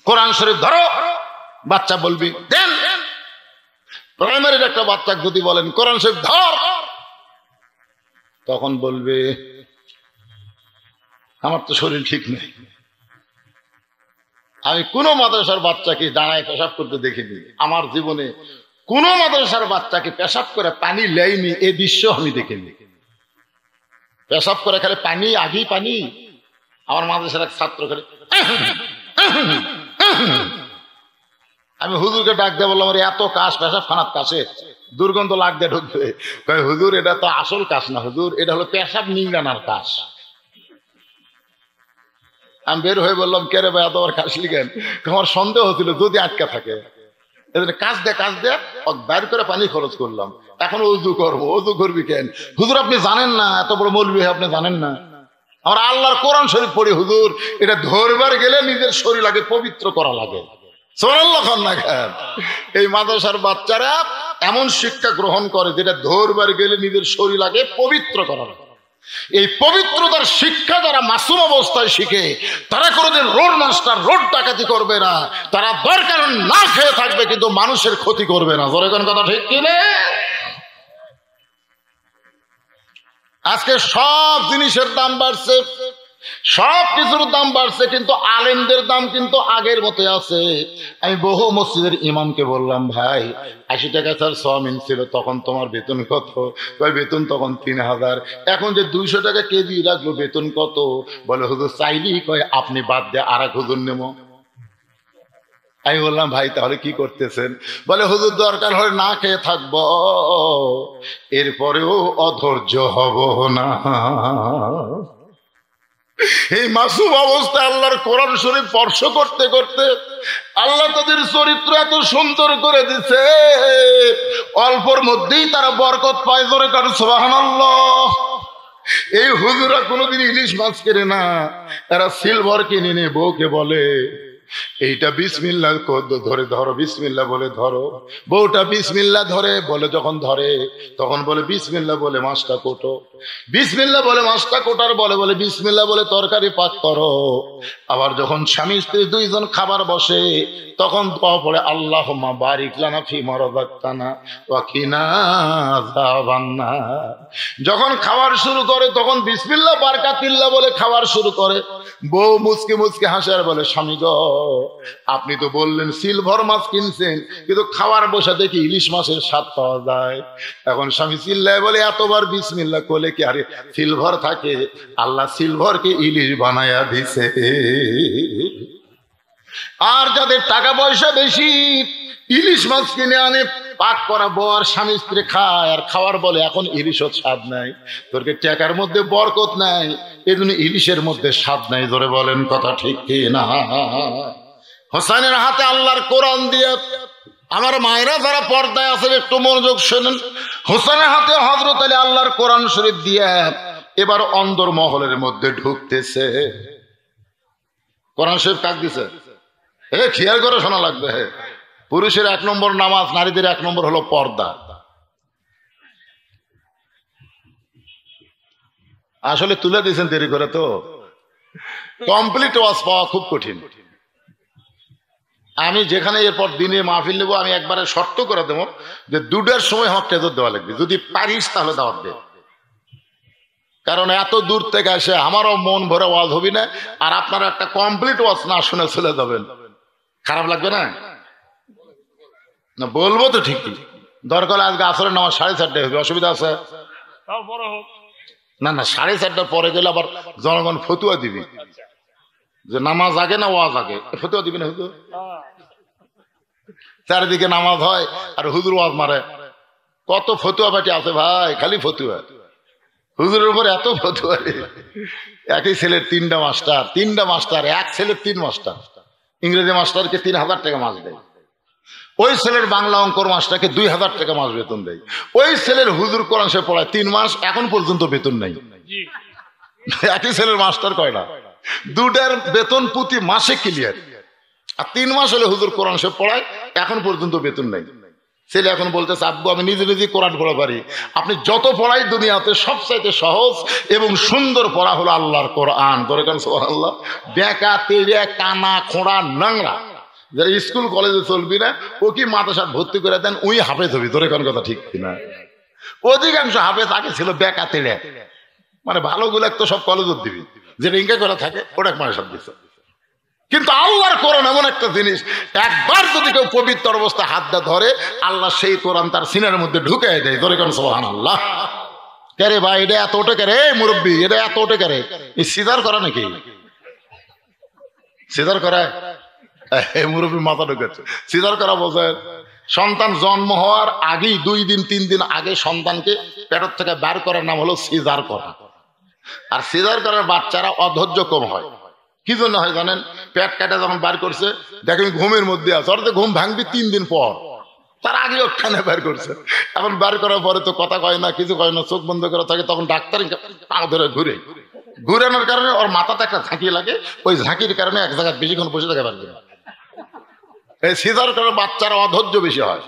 কোরআন শরীফ ধরো, বাচ্চা বলবি দেন। প্রাইমারির একটা বাচ্চাকে যদি বলেন কোরআন শরীফ ধর, তখন বলবে আমার তো শরীর ঠিক নেই। আমি কোন মাদ্রাসার বাচ্চাকে দাঁড়ায় পেশাব করতে দেখিনি, আমার জীবনে কোন মাদ্রাসার বাচ্চাকে পেশাব করে পানি লেয়নি, এই দৃশ্য আমি দেখিনি। পেশাব করে খালি পানি, আগেই পানি। আমার মাদ্রাসার এক ছাত্র করে, আমি হুজুরকে ডাক দিয়ে বললাম, এত কাশ পেশাব খানার কাছে দুর্গন্ধ লাগ দিয়ে ঢুকবে। হুজুর এটা তো আসল কাশ না হুজুর, এটা হলো পেশাব নিংড়ানোর কাশ। আমি বের হয়ে বললাম, কে রে ভাই এত আবার কাশলি কেন? আমার সন্দেহ হচ্ছিল যদি আটকা থাকে, কাজ দে বাইর করে পানি খরচ করলাম, এখন উজু করবো। উজু করবি কেন? হুজুর আপনি জানেন না, এত বড় মৌলবি আপনি জানেন না, আমরা আল্লাহর কোরআন শরীফ পড়ি হুজুর, এটা ধরবার গেলে নিজের শরীর আগে পবিত্র করা লাগে। সুবহানাল্লাহ না কেন? এই মাদ্রাসার বাচ্চারা এমন শিক্ষা গ্রহণ করে যেটা ধরবার গেলে নিজের শরীর আগে পবিত্র করা লাগে। এই পবিত্রতার শিক্ষা যারা মাসুম অবস্থায় শিখে, তারা কোনোদিন রোড মাস্টার, রোড ডাকাতি করবে না, তারা দরকার না খেয়ে থাকবে, কিন্তু মানুষের ক্ষতি করবে না। জোরে কোন কথা ঠিক কিনা? আজকে সব জিনিসের দাম বাড়ছে, সব কিছুর দাম বাড়ছে, কিন্তু আলেমদের দাম কিন্তু আগের মতো আছে। আমি বহু মসজিদের ইমামকে বললাম, ভাই 80 টাকা স্যার সোয়াবিন ছিল, তখন তোমার বেতন কত? বেতন তখন 3000, এখন যে 200 টাকা কেজি লাগলো, বেতন কত? বলে হুজুর চাইলি কয় আপনি বাদ দিয়ে আর এক হুজুর নেব। আমি বললাম, ভাই তাহলে কি করতেছেন? বলে হুজুর দরকার হয় না খেয়ে থাকবো, এরপরেও অধৈর্য হব না। এই মাসুম অবস্থায় আল্লাহর কোরআন শরীফ স্পর্শ করতে করতে আল্লাহ তাদের চরিত্র এত সুন্দর করে দিছে, অল্পর মধ্যেই তারা বরকত পায়। জোরে কারণ সুবহানাল্লাহ। এই হুজুরা কোনোদিন ইলিশ মাছ কেনে না, এরা সিলভার কিনে নিয়ে বউকে বলে এইটা বিসমিল্লাহ ধরে ধরো, বিসমিল্লাহ বলে ধরো। বউটা বিসমিল্লাহ ধরে বলে, যখন ধরে তখন বলে বিসমিল্লাহ বলে মাছটা কোটো, বিসমিল্লাহ বলে মাছটা কোটার বলে বলে বিসমিল্লাহ বলে তরকারি পাক করো। আবার যখন স্বামী স্ত্রী দুইজন খাবার বসে, তখন দোয়া পড়ে আল্লাহুম্মা বারিক লানা ফিমা রাযাকতানা ওয়া কিনা আযাবান্নার। যখন খাবার শুরু করে তখন বিসমিল্লাহ বারাকাতিল্লাহ বলে খাবার শুরু করে। বউ মুচকে মুচকে হাসে আর বলে, স্বামী গো আপনি তো বললেন সিলভার মাছ কিনছেন, কিন্তু খাওয়ার বসা দেখি ইলিশ মাছের স্বাদ পাওয়া যায়। এখন স্বামী চিল্লায় বলে এতবার বিসমিল্লাহ করলে কি আরে সিলভার থাকে? আল্লাহ সিলভারকে ইলিশ বানায়া দিছে। আর যাদের টাকা পয়সা বেশি, ইলিশ মাছ কিনে আনে, পাক করা বর স্বামী স্ত্রী খায়, আর খাওয়ার বলে এখন ইলিশও স্বাদ নাই। তোরকে টাকার মধ্যে বরকত নাই, এই জন্য ইলিশের মধ্যে স্বাদ নাই। ধরে বলেন কথা ঠিক কি না? হোসেনের হাতে আল্লাহর কোরআন দিয়ে, আমার মায়েরা যারা পর্দায় আছেন একটু মনোযোগ শোনেন, হোসেনের হাতে হযরত আলী আল্লাহর কোরআন শরীফ দিয়ে এবার অন্দর মহলের মধ্যে ঢুকতেছে। কোরআন শরীফ কাক দিছে? খেয়াল করে শোনা লাগবে। পুরুষের 1 নম্বর নামাজ, নারীদের 1 নম্বর হলো পর্দা। আসলে তুলে দিয়েছেন দেরি করে, তো কমপ্লিট ওয়াজ পাওয়া খুব কঠিন। আমি যেখানে এরপর দিনে মাহফিল নেবো, আমি একবারে শর্ত করে দেবো যে 2টার সময় আমার টেজর দেওয়া লাগবে, যদি পারিস তাহলে দাওয়াত দে। কারণ এত দূর থেকে এসে আমারও মন ভরে ওয়াজ হবি না, আর আপনারা একটা কমপ্লিট ওয়াজ না শুনে চলে যাবেন, খারাপ লাগবে না? না বলবো তো ঠিকই। দরকার আজকে আসরের নামাজ 4:30টায় হবে, অসুবিধা আছে? না না, 4:30টার পরে গেলে আবার জনগণ ফতুয়া দিবি যে নামাজ আগে না ওয়াজ আগে, ফতুয়া দিবি না হুজুর? চারিদিকে নামাজ হয় আর হুজুর ওয়াজ মারে। কত ফতুয়া পাটি আছে ভাই, খালি ফতুয়া। হুজুরের উপর এত ফতুয়া। একই ছেলের 3টা মাস্টার, এক ছেলের 3 মাস্টার। ইংরেজি মাস্টারকে 3000 টাকা মাস দেয়, ওই ছেলের বাংলা অঙ্কর মাস্টারকে 2000 টাকা মাস বেতন দেয়। ওই ছেলের হুজুর কোরআন শরীফ পড়ায় 3 মাস, এখন পর্যন্ত বেতন নাই। একই ছেলের মাস্টার কয়টা? 2টার বেতন প্রতি মাসে ক্লিয়ার। আর 3 মাস হলে হুজুর কোরআন শরীফ পড়ায়, এখন পর্যন্ত বেতন নাই। ছেলে এখন বলতেছে আব্বু আমি নিজে নিজে কোরআন পড়া পারি। আপনি যত পড়াই দুনিয়াতে সবচাইতে সহজ এবং সুন্দর পড়া হলো আল্লাহর কোরআন। ধরে কেন সুবহানাল্লাহ। বেকা তেড়ে কানা খোঁড়া নোংরা যারা স্কুল কলেজে চলবি না, ও কি মাদ্রাসা ভর্তি করে দেন, ওই হাফেজ হবি। ধরে কোন কথা ঠিক কিনা? অধিকাংশ হাফেজ আগে ছিল বেকা তেড়ে, মানে ভালো গুলো তো সব কলেজত দিবি, যেটা ইনকা করে থাকে ওটা মানে সব দিচ্ছে। কিন্তু আল্লাহর কোরআন এমন একটা জিনিস, একবার যদি কেউ পবিত্র অবস্থা হাতটা ধরে, আল্লাহ সেই কোরআন তার সিনার মধ্যে ঢুকে দেয়। ধরে কেন সুবহানাল্লাহ। কে রে ভাই, এটা এত ওটা কে? মুরব্বী, এটা এত ওটা কে? এই সিজার করা নাকি? সিজার করায় মুরব্বী মাথা ঢুকেছে। সিজার করা বোঝেন, সন্তান জন্ম হওয়ার আগেই 2 দিন 3 দিন আগে সন্তানকে পেটের থেকে বের করার নাম হলো সিজার করা। আর সিজার করার বাচ্চারা অধৈর্য কম হয়। কি জন্য হয় জানেন? পেট কাটা যখন বার করছে, দেখেন ঘুমের মধ্যে আছে, অর্থাৎ ঘুম ভাঙবি 3 দিন পর, তার আগে ওখানে বের করছে। এখন বার করার পরে তো কথা কয় না, কিছু কয় না, চোখ বন্ধ করে থাকে, তখন ডাক্তার পা ধরে ঘুরানোর কারণে ওর মাথাতে একটা ঝাঁকি লাগে, ওই ঝাঁকির কারণে এক জায়গায় বেশিক্ষণ বসে থাকে পারবে না। এই সিজার করার বাচ্চারা অধৈর্য বেশি হয়।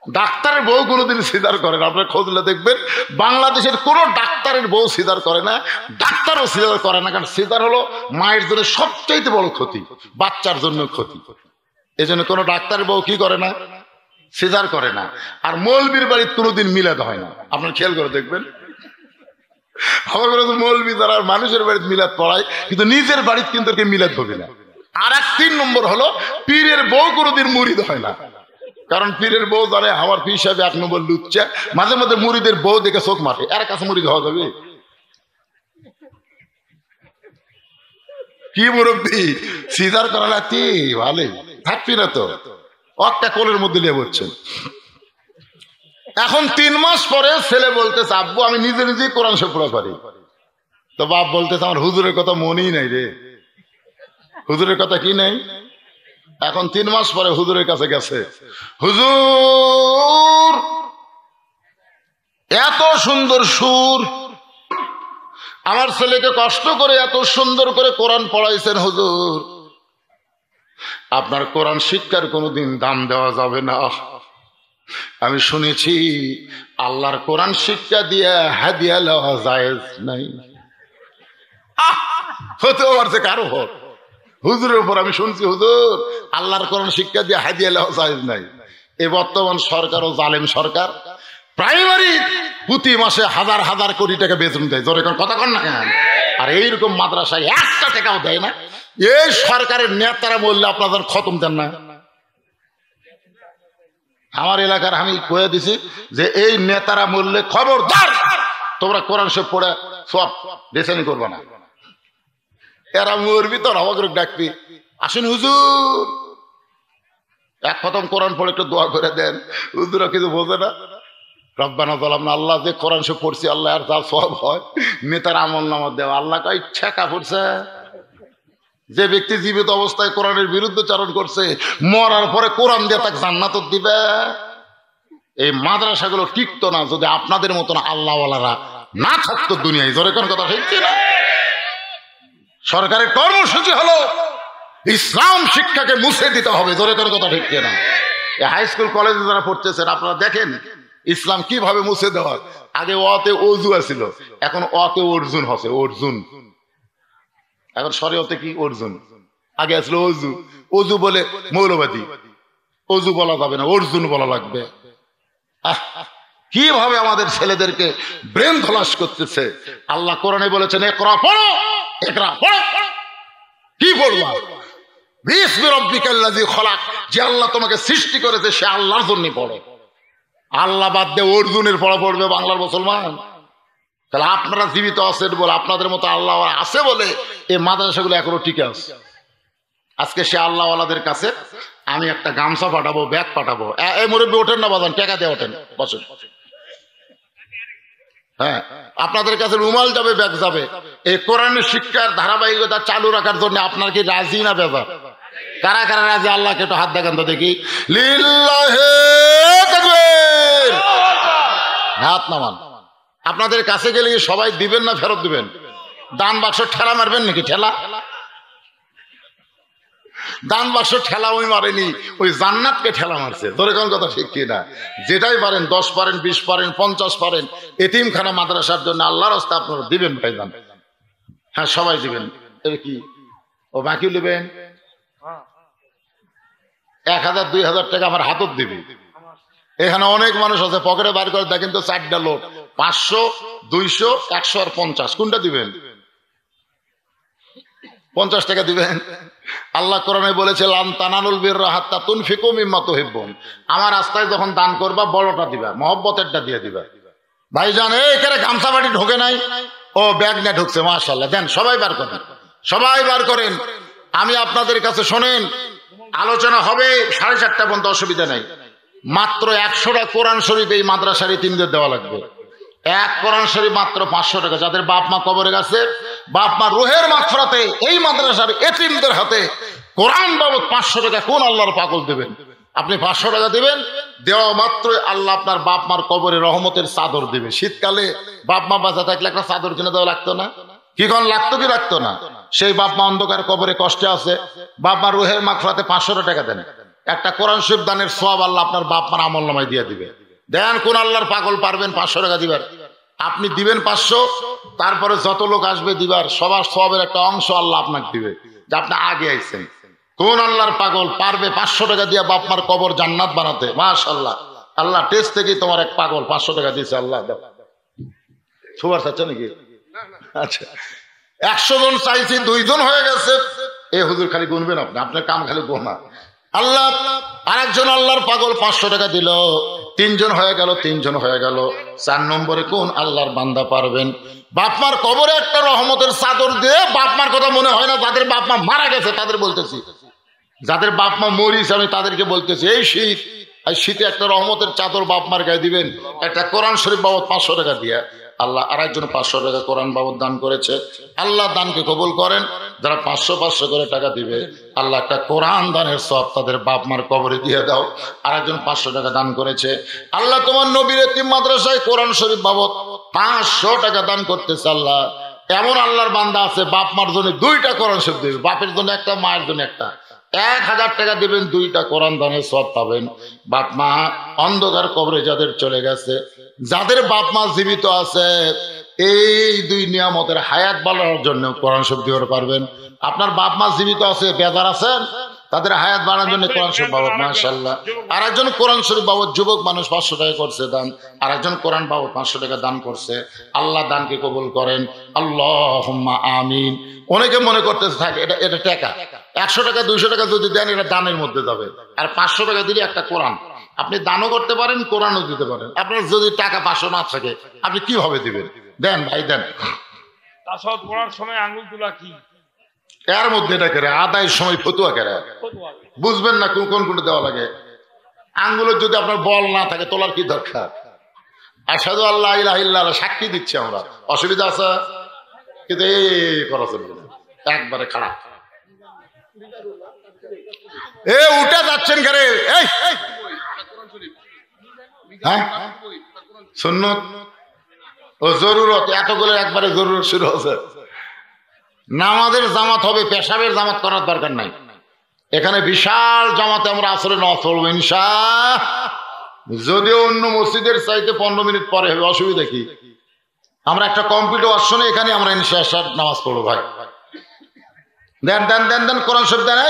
ডাক্তারের বউ কোনোদিন সিজার করে না, আপনার খোঁজলে দেখবেন বাংলাদেশের কোন ডাক্তারের বউ সিজার করে না, ডাক্তারও সিজার করে না। কারণ সিজার হলো মায়ের জন্য সবচাইতে বড় ক্ষতি, বাচ্চার জন্য ক্ষতি। এই জন্য কোনো ডাক্তারের বউ কি করে না? সিজার করে না। আর মৌলবীর বাড়ির কোনোদিন মিলাদ হয় না, আপনার খেয়াল করে দেখবেন। আমার মৌলবী যারা মানুষের বাড়িতে মিলাদ পড়ায়, কিন্তু নিজের বাড়িতে কিন্তু মিলাদ হবে না। আর 3 নম্বর হলো পীরের বউ কোনোদিন মুরিদ হয় না। কারণ পীরের বউ জানে আমার পীর সাহেব 1 নম্বর লুচ্চা, মাঝে মাঝে মুরিদের বউ দেখে চোখ মারে, এর কাছে মুরিদ হওয়া যাবে? কি মুরব্বী, সিজার করা লাগতি ভালো থাকবি না তো, একটা কোলের মধ্যে নিয়ে বলছেন। এখন 3 মাস পরে ছেলে বলতেছে আব্বু আমি নিজে নিজেই কোরআন শরীফ পড়া পারি। তো বাপ বলতেছে আমার হুজুরের কথা মনেই নাই রে। হুজুরের কথা কি নাই? এখন 3 মাস পরে হুজুরের কাছে গেছে, হুজুর এত সুন্দর সুর, আমার ছেলেকে কষ্ট করে এত সুন্দর করে কোরআন পড়াইছেন হুজুর, আপনার কোরআন শিক্ষার কোনোদিন দাম দেওয়া যাবে না। আমি শুনেছি আল্লাহর কোরআন শিক্ষা দিয়ে হাদিয়া লওয়া জায়েজ নাই। হতেও পারছে কারো হোক, হুজুরের উপর আমি শুনছি হুজুর আল্লাহর কোরআন শিক্ষা দিয়ে হাদিয়া লওয়া জায়েজ নাই। এই বর্তমান সরকার ও জালেম সরকার প্রাইমারি প্রতি মাসে 1000 কোটি টাকা বেতন দেয়। জোরে কথা কন না কেন? আর এইরকম মাদ্রাসায় 1 টাকাও দেয় না। এই সরকারের নেতারা বললে আপনাদের খতম দেন না। আমার এলাকার আমি কয়ে দিছি যে এই নেতারা বললে খবরদার তোমরা কোরআন শরীফ পড়ে সব বেচানি করবে না। এরা মরবি তোর আমাকে ডাকবি, আসেন হুজুর 1 খতম কোরআন পড়ে একটু দোয়া করে দেন। হুজুরা কিছু বোঝে না। রব্বানা যালামনা, আল্লাহ যে কোরআন শরীফ পড়ছি আল্লাহ আর তার সওয়াব হয়। নেতার আমলনামা দেওয়া আল্লাহ কয় ছেকা পড়ছে। যে ব্যক্তি জীবিত অবস্থায় কোরআনের বিরুদ্ধে চারণ করছে, মরার পরে কোরআন দিয়ে তাকে জান্নাত দিবে। এই মাদ্রাসাগুলো টিকতো না যদি আপনাদের মতন আল্লাহওয়ালারা না থাকতো দুনিয়ায়। জোরে কোন কথা ঠিক না? সরকারের কর্মসূচি হলো ইসলাম শিক্ষাকে মুছে দিতে হবে। জোরে কোন কথা ঠিক না? হাই স্কুল কলেজে যারা পড়তেছেন আপনারা দেখেন ইসলাম কিভাবে মুছে দেওয়ার। আগে অতে অজু আছিল, এখন অতে অর্জুন হচ্ছে। অর্জুন এখন শরীয়তে কি অর্জুন, আগে আসলে অজু। অজু বলে মৌলবাদী, অজু বলা যাবে না, অর্জুন বলা লাগবে। কিভাবে আমাদের ছেলেদেরকে ব্রেন খলাস করতেছে। আল্লাহ কোরআনে বলেছেন ইকরা পড়ো, ইকরা পড়ো। কি পড়বা? বিসমি রাব্বিকাল্লাযী খলাক, যে আল্লাহ তোমাকে সৃষ্টি করেছে সে আল্লাহর জন্য পড়ো। আল্লাহ বাদ দিয়ে অর্জুনের পড়া পড়বে বাংলার মুসলমান? তাহলে আপনারা জীবিত আছেন বলে, আপনাদের মতো আল্লাহ আছে বলে এই মাদ্রাসাগুলো এখনো টিকে আছে। আজকে সে আল্লাহওয়ালাদের কাছে আমি একটা গামছা পাঠাবো, ব্যাগ পাঠাবো। এই মুরব্বী ওঠেন না বাজান, টাকা দিয়ে ওঠেন, বসেন। হ্যাঁ, আপনাদের কাছে রুমাল যাবে, ব্যাগ যাবে। এই কোরআনের শিক্ষার ধারাবাহিকতা চালু রাখার জন্য আপনার কি রাজি না বেজা? কারা কারা রাজি? আল্লাহকে একটু হাত দেখান তো দেখি। লিল্লাহে তাকবীর, হাত নামান। আপনাদের কাছে গেলে সবাই দিবেন না ফেরত দিবেন? দান বাক্স ঠেলা মারবেন নাকি? ঠেলা দান বাক্স ঠেলা ওই মারেনি, ওই জান্নাতকে ঠেলা মারছে। ধরে কোন কথা ঠিক কিনা? যেটাই পারেন, 10 পারেন, 20 পারেন, 50 পারেন, এতিমখানা মাদ্রাসার জন্য আল্লাহর রাস্তায় আপনারা দিবেন ভাইজান। হ্যাঁ সবাই দিবেন। কি ও বাকি নেবেন? 1000 2000 টাকা আমার হাতত দিবি। এখানে অনেক মানুষ আছে পকেটে বার করে দেখেন তো 4টা লোট, 500, 200, 100 আর 50। কোনটা দিবেন? 50 টাকা দিবেন। আল্লাহ কোরআনে বলেছে লান তানালুল বিররা হাত্তা তুনফিকু মিম্মা তুহিব্বুন। আমার রাস্তায় যখন দান করবা বড়টা দিবা, মহব্বতেরটা দিয়ে দিবা। ভাইজান এখানে গামছা বাড়ি ঢোকে নাই, ও ব্যাগ নিয়ে ঢুকছে, মাশাআল্লাহ। দেন সবাই বার করেন, সবাই বার করেন। আমি আপনাদের কাছে শোনেন, আলোচনা হবে 4:30 পর্যন্ত, অসুবিধা নাই। মাত্র 100টা কোরআন শরীফ এই মাদ্রাসার এতিমদের দেওয়া লাগবে। এক কোরআন শরীফ মাত্র 500 টাকা। যাদের বাপ মা কবরে গেছে, বাপ মা রুহের মাগফিরাতে এই মাদ্রাসার এতিমদের হাতে কোরআন বাবদ 500 টাকা কোন আল্লাহর পাগল দেবেন? আপনি 500 টাকা দিবেন, দেওয়া মাত্রই আল্লাহ আপনার বাপ মার কবরে রহমতের চাদর দেবে। শীতকালে বাপ মা বাঁচা থাকলে একটা চাদর কিনে দেওয়া লাগতো না? কি কোন লাগতো কি লাগতো না? সেই বাপ মা অন্ধকার কবরে কষ্টে আছে, বাপ মা রুহের মাগফিরাতে 500 টাকা দেন, একটা কোরআন শরীফ দানের সওয়াব আল্লাহ আপনার বাপ মার আমলনামায় দিয়ে দিবে। দেন কোন আল্লাহর পাগল পারবেন 500 টাকা দিবার? আপনি দিবেন 500, তারপরে যত লোক আসবে দিবার সবার সওয়াবের একটা অংশ আল্লাহ আপনাকে দিবে, যে আপনি আগে আইছেন। কোন আল্লাহর পাগল পারবে 500 টাকা দিয়ে বাপ মার কবর জান্নাত বানাতে? মাশাআল্লাহ, আল্লাহ টেস্ট থেকেই তোমার এক পাগল 500 টাকা দিয়েছে। আল্লাহ দাও। সুবার চাচ্ছে নাকি? আচ্ছা, 100 জন চাইছি, 2 জন হয়ে গেছে। এ হুজুর খালি গুনবেন আপনি, আপনার কাম খালি গোনা। আল্লাহ আরেকজন আল্লাহর পাগল 500 টাকা দিল, 3 জন হয়ে গেল, 3 জন হয়ে গেল। 4 নম্বরে কোন আল্লাহর বান্দা পারবেন বাপমার কবরে একটা রহমতের চাদর দিয়ে? বাপমার কথা মনে হয় না, যাদের বাপমা মারা গেছে তাদের বলতেছি, যাদের বাপমা মরিস আমি তাদেরকে বলতেছি, এই শীত আর শীতে একটা রহমতের চাদর বাপমার গায়ে দিবেন, একটা কোরআন শরীফ বাবদ 500 টাকা দিয়ে। আল্লাহ আরেকজন 500 টাকা কোরআন বাবদ দান করেছে। আল্লাহ দানকে কবুল করেন। যারা 500 করে টাকা দিবে, আল্লাহ একটা কোরআন দানের সওয়াব তাদের বাপ মার কবরে দিয়ে দাও। আরেকজন 500 টাকা দান করেছে। আল্লাহ তোমার নবীর এতিম মাদ্রাসায় কোরআন শরীফ বাবদ 500 টাকা দান করতেছে। আল্লাহ এমন আল্লাহর বান্দা আছে বাপ মার জন্য 2টা কোরআন শরীফ দেবে, বাপের জন্য একটা, মায়ের জন্য একটা। 1000 টাকা দিবেন, 2টা কোরআন দানের সওয়াব পাবেন। বাপ মা অন্ধকার কবরে যাদের চলে গেছে, যাদের বাপ মা জীবিত আছে, এই 2 নিয়ামতের হায়াত বাড়ানোর জন্য কোরআন শরীফ দিতে পারবেন। আপনার বাপ মা জীবিত আছে, বেজার আছেন, তাদের হায়াত বাড়ানোর জন্য কোরআন শরীফ বাবদ মাশাআল্লাহ। আর একজন কোরআন শরীফ বাবদ যুবক মানুষ 500 টাকা করছে দান, আর একজন কোরআন বাবদ 500 টাকা দান করছে। আল্লাহ দানকে কবুল করেন, আল্লাহুম্মা আমিন। অনেকে মনে করতেছে থাকে এটা টাকা, 100 টাকা 200 টাকা যদি দেন এটা দানের মধ্যে যাবে, আর 500 টাকা দিলে একটা কোরআন। আপনি দানও করতে পারেন, কোরআনও দিতে পারেন। আপনার যদি টাকা 500 না থাকে আপনি কিভাবে দিবেন? দেন ভাই দেন। তাসাউদ পড়ার সময় আঙ্গুল তোলা কি? এর মধ্যে এটা কেরে আদায়ের সময় ফতুয়া কেরে বুঝবেন না কোন কোন দেওয়া লাগে। আঙ্গুলের যদি আপনার বল না থাকে তোলার কি দরকার? আশহাদু আল্লা ইলাহা ইল্লাল্লাহ সাক্ষী দিচ্ছি আমরা, অসুবিধা আছে? কিন্তু এই করা চলবে না, একবারে খারাপ। উঠে যাচ্ছেন কেরে? এই হ্যাঁ সুন্নত ও জরুরত, এতগুলো একবারে জরুরত শুরু হচ্ছে। নামাজের জামাত হবে, পেশাবের জামাত করার দরকার নাই। এখানে বিশাল জামাতে আমরা আসলে নফল ইনশাআল্লাহ, যদিও অন্য মসজিদের চাইতে 15 মিনিট পরে হবে, অসুবিধা কি? আমরা একটা কম্পিউটার আসনে এখানে আমরা ইনশাআল্লাহ নামাজ পড়বো ভাই। দেন দেন দেন দেন কোরআন শরীফ দেন।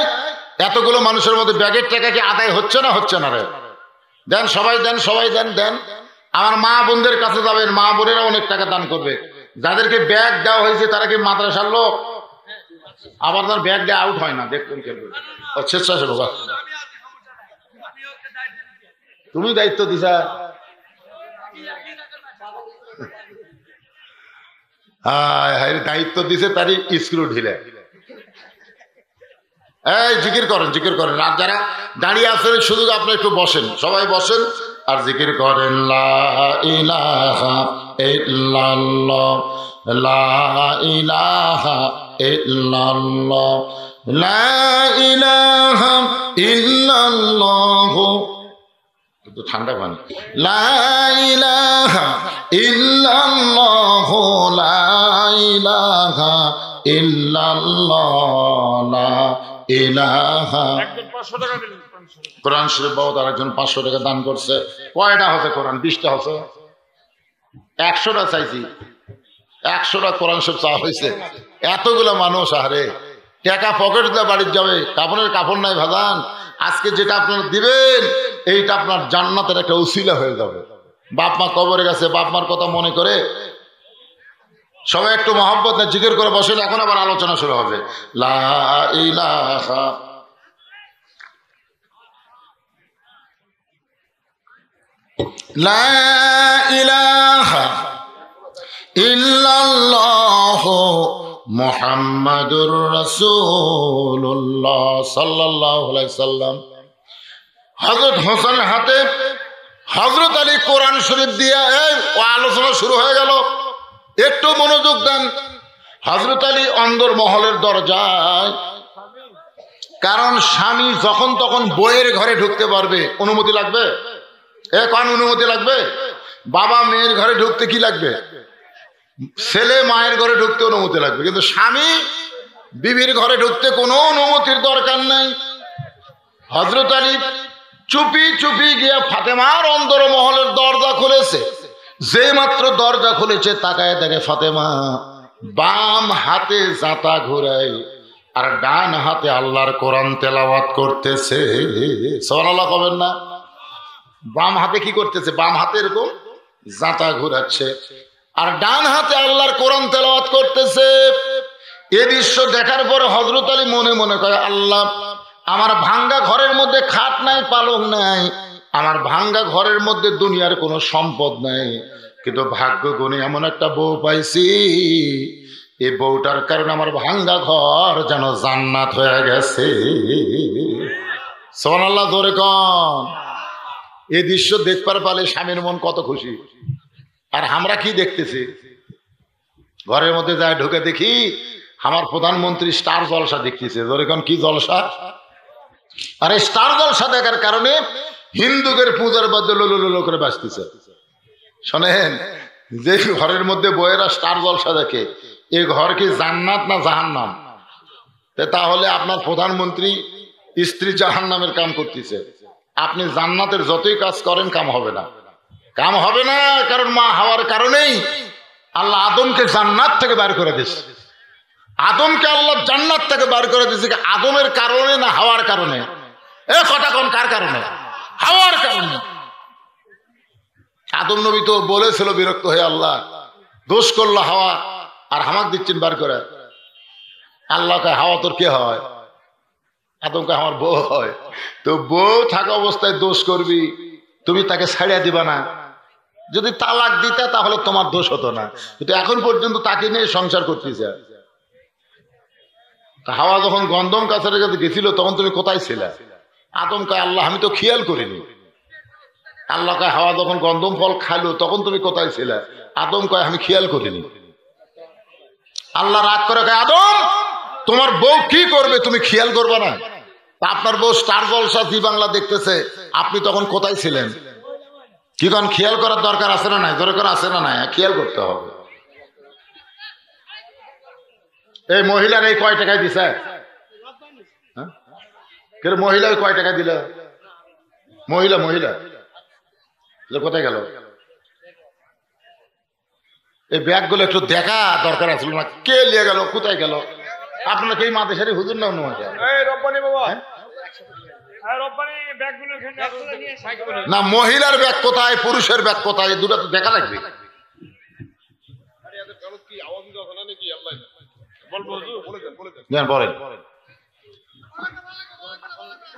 এতগুলো মানুষের মধ্যে ব্যাগের টাকা কি আদায় হচ্ছে না হচ্ছে না রে? দেন সবাই দেন, সবাই দেন দেন। আমার মা বোনদের কাছে যাবেন, মা বোনেরা অনেক টাকা দান করবে। যাদেরকে ব্যাগ দেওয়া হয়েছে তারা কি মাদ্রাসার লোক? আবার তার ব্যাগ দেওয়া আউট হয় না, দেখুন স্বেচ্ছাসেবক। তুমি দায়িত্ব দিছা, দায়িত্ব দিছে তারই স্ক্রু ঢিলে। এই জিকির করেন, জিকির করেন। আর যারা দাঁড়িয়ে আছেন শুধু আপনি একটু বসেন, সবাই বসেন আর জিকির করেন। লা ইলাহা ইল্লাল্লাহ, লা ইলাহা ইল্লাল্লাহ, লা ইলাহা ইল্লাল্লাহ। একটু ঠান্ডা পানি। লা ইলাহা ইল্লাল্লাহ, লা ইলাহা ইল্লাল্লাহ, লা ইলাহা। কোরআন শরীফ বাবদ আরেকজন 500 টাকা দান করছে। কয়টা হচ্ছে কোরআন? 20টা হচ্ছে। 100টা চাইছি, 100টা কোরআন শরীফ চাওয়া হয়েছে। এতগুলো মানুষ, আরে টাকা পকেট দিয়ে বাড়ির যাবে, কাপড়ের কাপড় নাই ভাজান। আজকে যেটা আপনারা দিবেন এইটা আপনার জান্নাতের একটা উসিলা হয়ে যাবে। বাপ মা কবরে গেছে, বাপ মার কথা মনে করে সবাই একটু মহব্বত না জিকির করে বসেন। এখন আবার আলোচনা শুরু হবে। লা ইলাহা লা ইলাহা ইল্লাল্লাহ মুহাম্মাদুর রাসূলুল্লাহ সাল্লাল্লাহু আলাইহি সাল্লাম। হযরত হোসেন হাতে হযরত আলী কোরআন শরীফ দিয়া আলোচনা শুরু হয়ে গেল। একটু মনোযোগ দেন। হযরত আলী অন্দর মহলের দরজায়, কারণ স্বামী যখন তখন বইয়ের ঘরে ঢুকতে পারবে, অনুমতি লাগবে? কোন অনুমতি লাগবে? বাবা মেয়ের ঘরে ঢুকতে কি লাগবে? ছেলে মায়ের ঘরে ঢুকতে অনুমতি লাগবে, কিন্তু স্বামী বিবির ঘরে ঢুকতে কোনো অনুমতির দরকার নাই। হযরত আলী চুপি চুপি গিয়া ফাতেমার অন্দর মহলের দরজা খুলেছে। যে মাত্র দরজা খুলেছে তাকায় দেখে ফাতেমা বাম হাতে জাতা ঘুরাই আর ডান হাতে আল্লাহর কোরআন তেলাওয়াত করতেছে। সুবহানাল্লাহ কবেন না? বাম হাতে কি করতেছে? বাম হাতে এরকম জাতা ঘুরাচ্ছে আর ডান হাতে আল্লাহর কোরআন তেলাওয়াত করতেছে। এই দৃশ্য দেখার পর হযরত আলী মনে মনে কয়, আল্লাহ, আমার ভাঙ্গা ঘরের মধ্যে খাট নাই, পালং নাই, আমার ভাঙ্গা ঘরের মধ্যে দুনিয়ার কোনো সম্পদ নাই, কিন্তু ভাগ্য গুণে এমন একটা বউ পাইছি, এই বউটার কারণে আমার ভাঙ্গা ঘর যেন জান্নাত হয়ে গেছে। সুবহানাল্লাহ জোরে কোন। এই দৃশ্য দেখবার পালে স্বামীর মন কত খুশি। আর আমরা কি দেখতেছি? ঘরের মধ্যে যায় ঢুকে দেখি আমার প্রধানমন্ত্রী স্টার জলসা দেখতেছে। জোরে কোন, কি জলসা? আর এই স্টার জলসা দেখার কারণে হিন্দুদের পূজার বাদ্য লোলো করে বাঁচতেছে। শোনেন, যে ঘরের মধ্যে বইয়েরা স্টার জলসা দেখে, এ ঘর কি জান্নাত না জাহান্নাম? তাহলে আপনার প্রধানমন্ত্রী স্ত্রী জাহান্নামের কাম করতেছে। আপনি জান্নাতের যতই কাজ করেন কাম হবে না, কাম হবে না। কারণ মা হওয়ার কারণেই আল্লাহ আদমকে জান্নাত থেকে বের করে দিয়েছে। আদমকে আল্লাহ জান্নাত থেকে বার করে দিয়েছে কি আদমের কারণে না হাওয়ার কারণে? কথা কোন কার কারণে? হাওয়ার কারণে। আদম নবী তো বলেছিল বিরক্ত হয়ে, আল্লাহ দোষ করলো হাওয়া আর হামাক দিচ্ছেন বার করে। আল্লাহকে হাওয়া তোর কে হয়? আদমকে আমার বউ হয়। তো বউ থাকা অবস্থায় দোষ করবি, তুমি তাকে ছাড়িয়ে দিবা না? যদি তালাক দিতে তাহলে তোমার দোষ হতো না, কিন্তু এখন পর্যন্ত তাকে নিয়ে সংসার করতেছে। হাওয়া যখন গন্ধম কাছারে কাছে গেছিল তখন তুমি কোথায় ছিলে? আদম কয় আল্লাহ আমি তো খেয়াল করিনি। আল্লাহ কয় হাওয়া যখন গন্ধম ফল খাইলো তখন তুমি কোথায় ছিলে? আদম কয় আমি খেয়াল করিনি। আল্লাহ রাগ করে কয় আদম তোমার বউ কি করবে তুমি খেয়াল করবে না? আপনার বউ স্টার জলসা জি বাংলা দেখতেছে, আপনি তখন কোথায় ছিলেন? কি কারণ খেয়াল করার দরকার আছে না নাই? দরকার আছে না নাই? খেয়াল করতে হবে। এই মহিলার এই কয় টাকায় দিছে? মহিলা কয় টাকা দিল? মহিলা মহিলা কোথায় গেল? এই ব্যাগ গুলো একটু দেখা দরকার আছে না? কে নিয়ে গেল? কোথায় গেল? আপনার কি মাদেশারি হুজুর না অন্য মাঝে? না মহিলার ব্যাগ কোথায়, পুরুষের ব্যাগ কোথায়? দুটো তো দেখা লাগবে।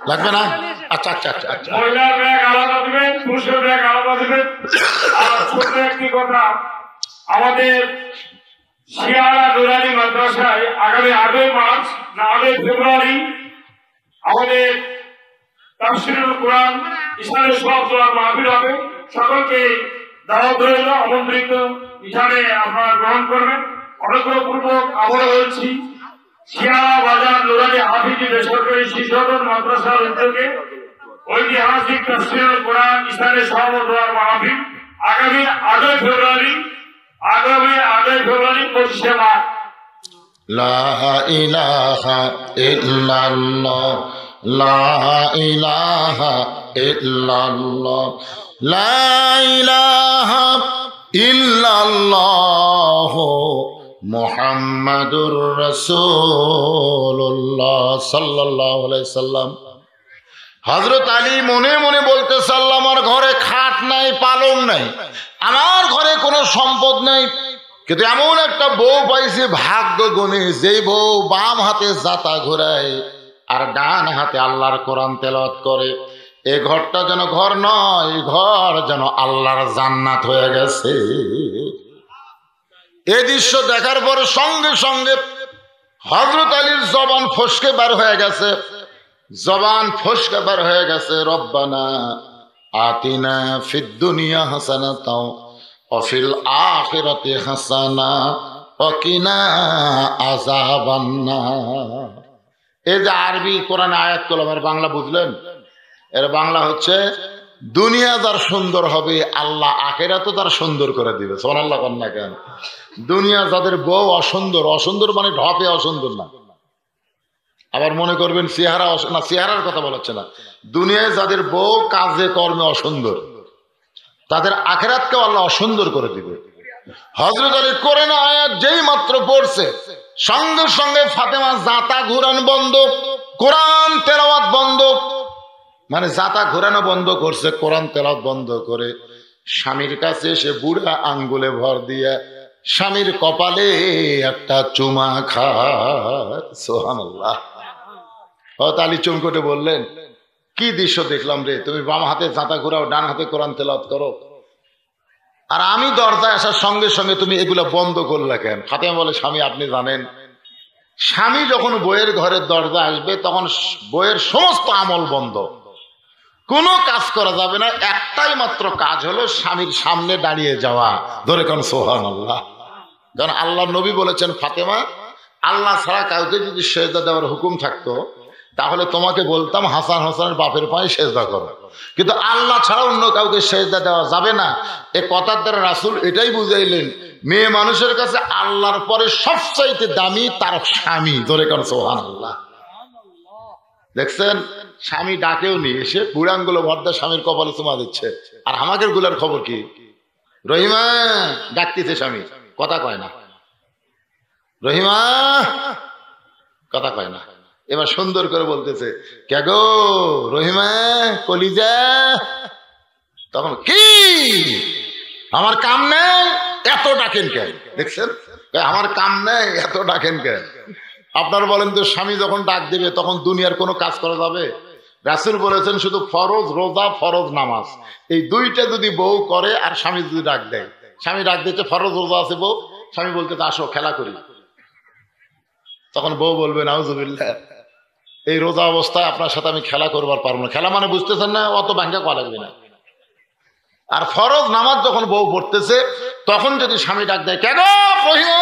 লাগবে না? আচ্ছা আচ্ছা আচ্ছা আচ্ছা। মহিলার ব্যাগ আলাদা দিবেন, পুরুষের ব্যাগ আলাদা দিবেন। আর ছোট একটি কথা, আমাদের শিয়ারা নুরানি মাদ্রাসায় আগামী 8 মার্চ না 8 ফেব্রুয়ারি আমাদের তাফসীরুল কোরআন ইসলামের সব দোয়া মাহফিল হবে। সকলকে দাওয়াত রইল, আমন্ত্রিত। এখানে আপনারা গ্রহণ করবেন। অনুগ্রহপূর্বক আমরা বলছি শিয়ারা বাজার নুরানি হাফিজি বেসরকারি শিশুসদন মাদ্রাসার উদ্যোগে ঐতিহাসিক তাফসীরুল কোরআন ইসলামের সব দোয়া মাহফিল আগামী 8 ফেব্রুয়ারি 25 মার্চ। লা ইলাহা ইল্লাল্লাহ লা ইলাহা ইল্লাল্লাহ লা ইলাহা ইল্লাল্লাহ মুহাম্মাদুর রাসূলুল্লাহ সাল্লাল্লাহু আলাইহি সাল্লাম। হযরত আলী মনে মনে বলতেছে আল্লাহ আমার ঘরে খাট নাই, পালং নাই, আমার ঘরে কোনো সম্পদ নাই, কিন্তু এমন একটা বউ পাইছি ভাগ্য গুণে, যেই বউ বাম হাতে জাতা ঘোরায় আর ডান হাতে আল্লাহর কোরআন তেলাওয়াত করে। এই ঘরটা যেন ঘর নয়, ঘর যেন আল্লাহর জান্নাত হয়ে গেছে। এই দৃশ্য দেখার পরে সঙ্গে সঙ্গে হযরত আলীর জবান ফসকে বার হয়ে গেছে, জবান ফসকে বার হয়ে গেছে, রব্বানা আতিনা ফিদ দুনিয়া হাসানাতাও ওয়া ফিল আখিরাতি হাসানা ওয়া কিনা আযাবান নার। এই যে আরবি কোরআন আয়াত কলমের বাংলা বুঝলেন? এর বাংলা হচ্ছে দুনিয়া যার সুন্দর হবে আল্লাহ আখিরাতও তার সুন্দর করে দিবে। সুবহানাল্লাহ কন্যা কেন? দুনিয়া যাদের বউ অসুন্দর, অসুন্দর মানে ঢপে অসুন্দর না, আবার মনে করবেন চেহারা না, চেহারার কথা বলাচ্ছে না। দুনিয়ায় যাদের বউ কাজে কর্মে অসুন্দর, তাদের আখিরাতকেও আল্লাহ অসুন্দর করে দিবে। হযরত আলী কোরআন আয়াত যেই মাত্র পড়ছে সঙ্গে সঙ্গে ফাতেমা জাতা ঘুরান বন্ধ, কোরআন তেলাওয়াত বন্ধ, মানে জাতা ঘোরানো বন্ধ করছে, কোরআন তেলাওয়াত বন্ধ করে স্বামীর কাছে এসে বুড়া আঙ্গুলে ভর দিয়া স্বামীর কপালে একটা চুমা খায়। সুবহানাল্লাহ। হযরত আলী চমকে বললেন কি দৃশ্য দেখলাম রে, তুমি বাম হাতে জাতা ঘোরাও, ডান হাতে কোরআন তেলাওয়াত করো, আর আমি দরজায় আসার সঙ্গে সঙ্গে তুমি এগুলো বন্ধ করলে কেন? ফাতেমা বলে স্বামী আপনি জানেন, স্বামী যখন বইয়ের ঘরের দরজা আসবে তখন বইয়ের সমস্ত আমল বন্ধ, কোনো কাজ করা যাবে না, একটাই মাত্র কাজ হলো স্বামীর সামনে দাঁড়িয়ে যাওয়া। ধরে কোন সুবহানাল্লাহ। কারণ আল্লাহ নবী বলেছেন ফাতেমা, আল্লাহ ছাড়া কাউকে যদি সেজদা দেওয়ার হুকুম থাকতো তাহলে তোমাকে বলতাম হাসান হোসেনের বাপের পায়ে সেজদা করো, কিন্তু আল্লাহ ছাড়া অন্য কাউকে সেজদা দেওয়া যাবে না। এ কথার দ্বারা রাসূল এটাই বুঝাইলেন মেয়ে মানুষের কাছে আল্লাহর পরে সবচাইতে দামি তার স্বামী। ধরে কোন সুবহানাল্লাহ। দেখছেন স্বামী ডাকেও নি, এসে বুড়াঙ্গুলো ভর্দা স্বামীর কপালে চুমা দিচ্ছে। আর আমাদের গুলার খবর কি? রহিমা ডাকতেছে স্বামী, কথা কয় না, রহিমা, কথা কয় না। এবার সুন্দর করে বলতেছে, কে গো রহিমা কলিজা? তখন কি আমার কাম নেই, এত ডাকেন কেন? দেখছেন, আমার কাম নেই, এত ডাকেন কেন? আপনারা বলেন তো, স্বামী যখন ডাক দেবে তখন দুনিয়ার কোনো কাজ করা যাবে? রাসূল বলেছেন শুধু ফরজ রোজা, ফরজ নামাজ, এই দুইটা যদি বউ করে আর স্বামী যদি ডাক দেয়, স্বামী ডাক দিচ্ছে ফরজ রোজা আছে বউ, স্বামী বলতে আসো খেলা করি, তখন বউ বলবে নাউজুবিল্লাহ, এই রোজা অবস্থায় আপনার সাথে আমি খেলা করবার পারবো না। খেলা মানে বুঝতেছেন না, অত ব্যাংকে কয়া লাগবে না। আর ফরজ নামাজ যখন বউ পড়তেছে তখন যদি স্বামী ডাক দেয় কেন রহিমা,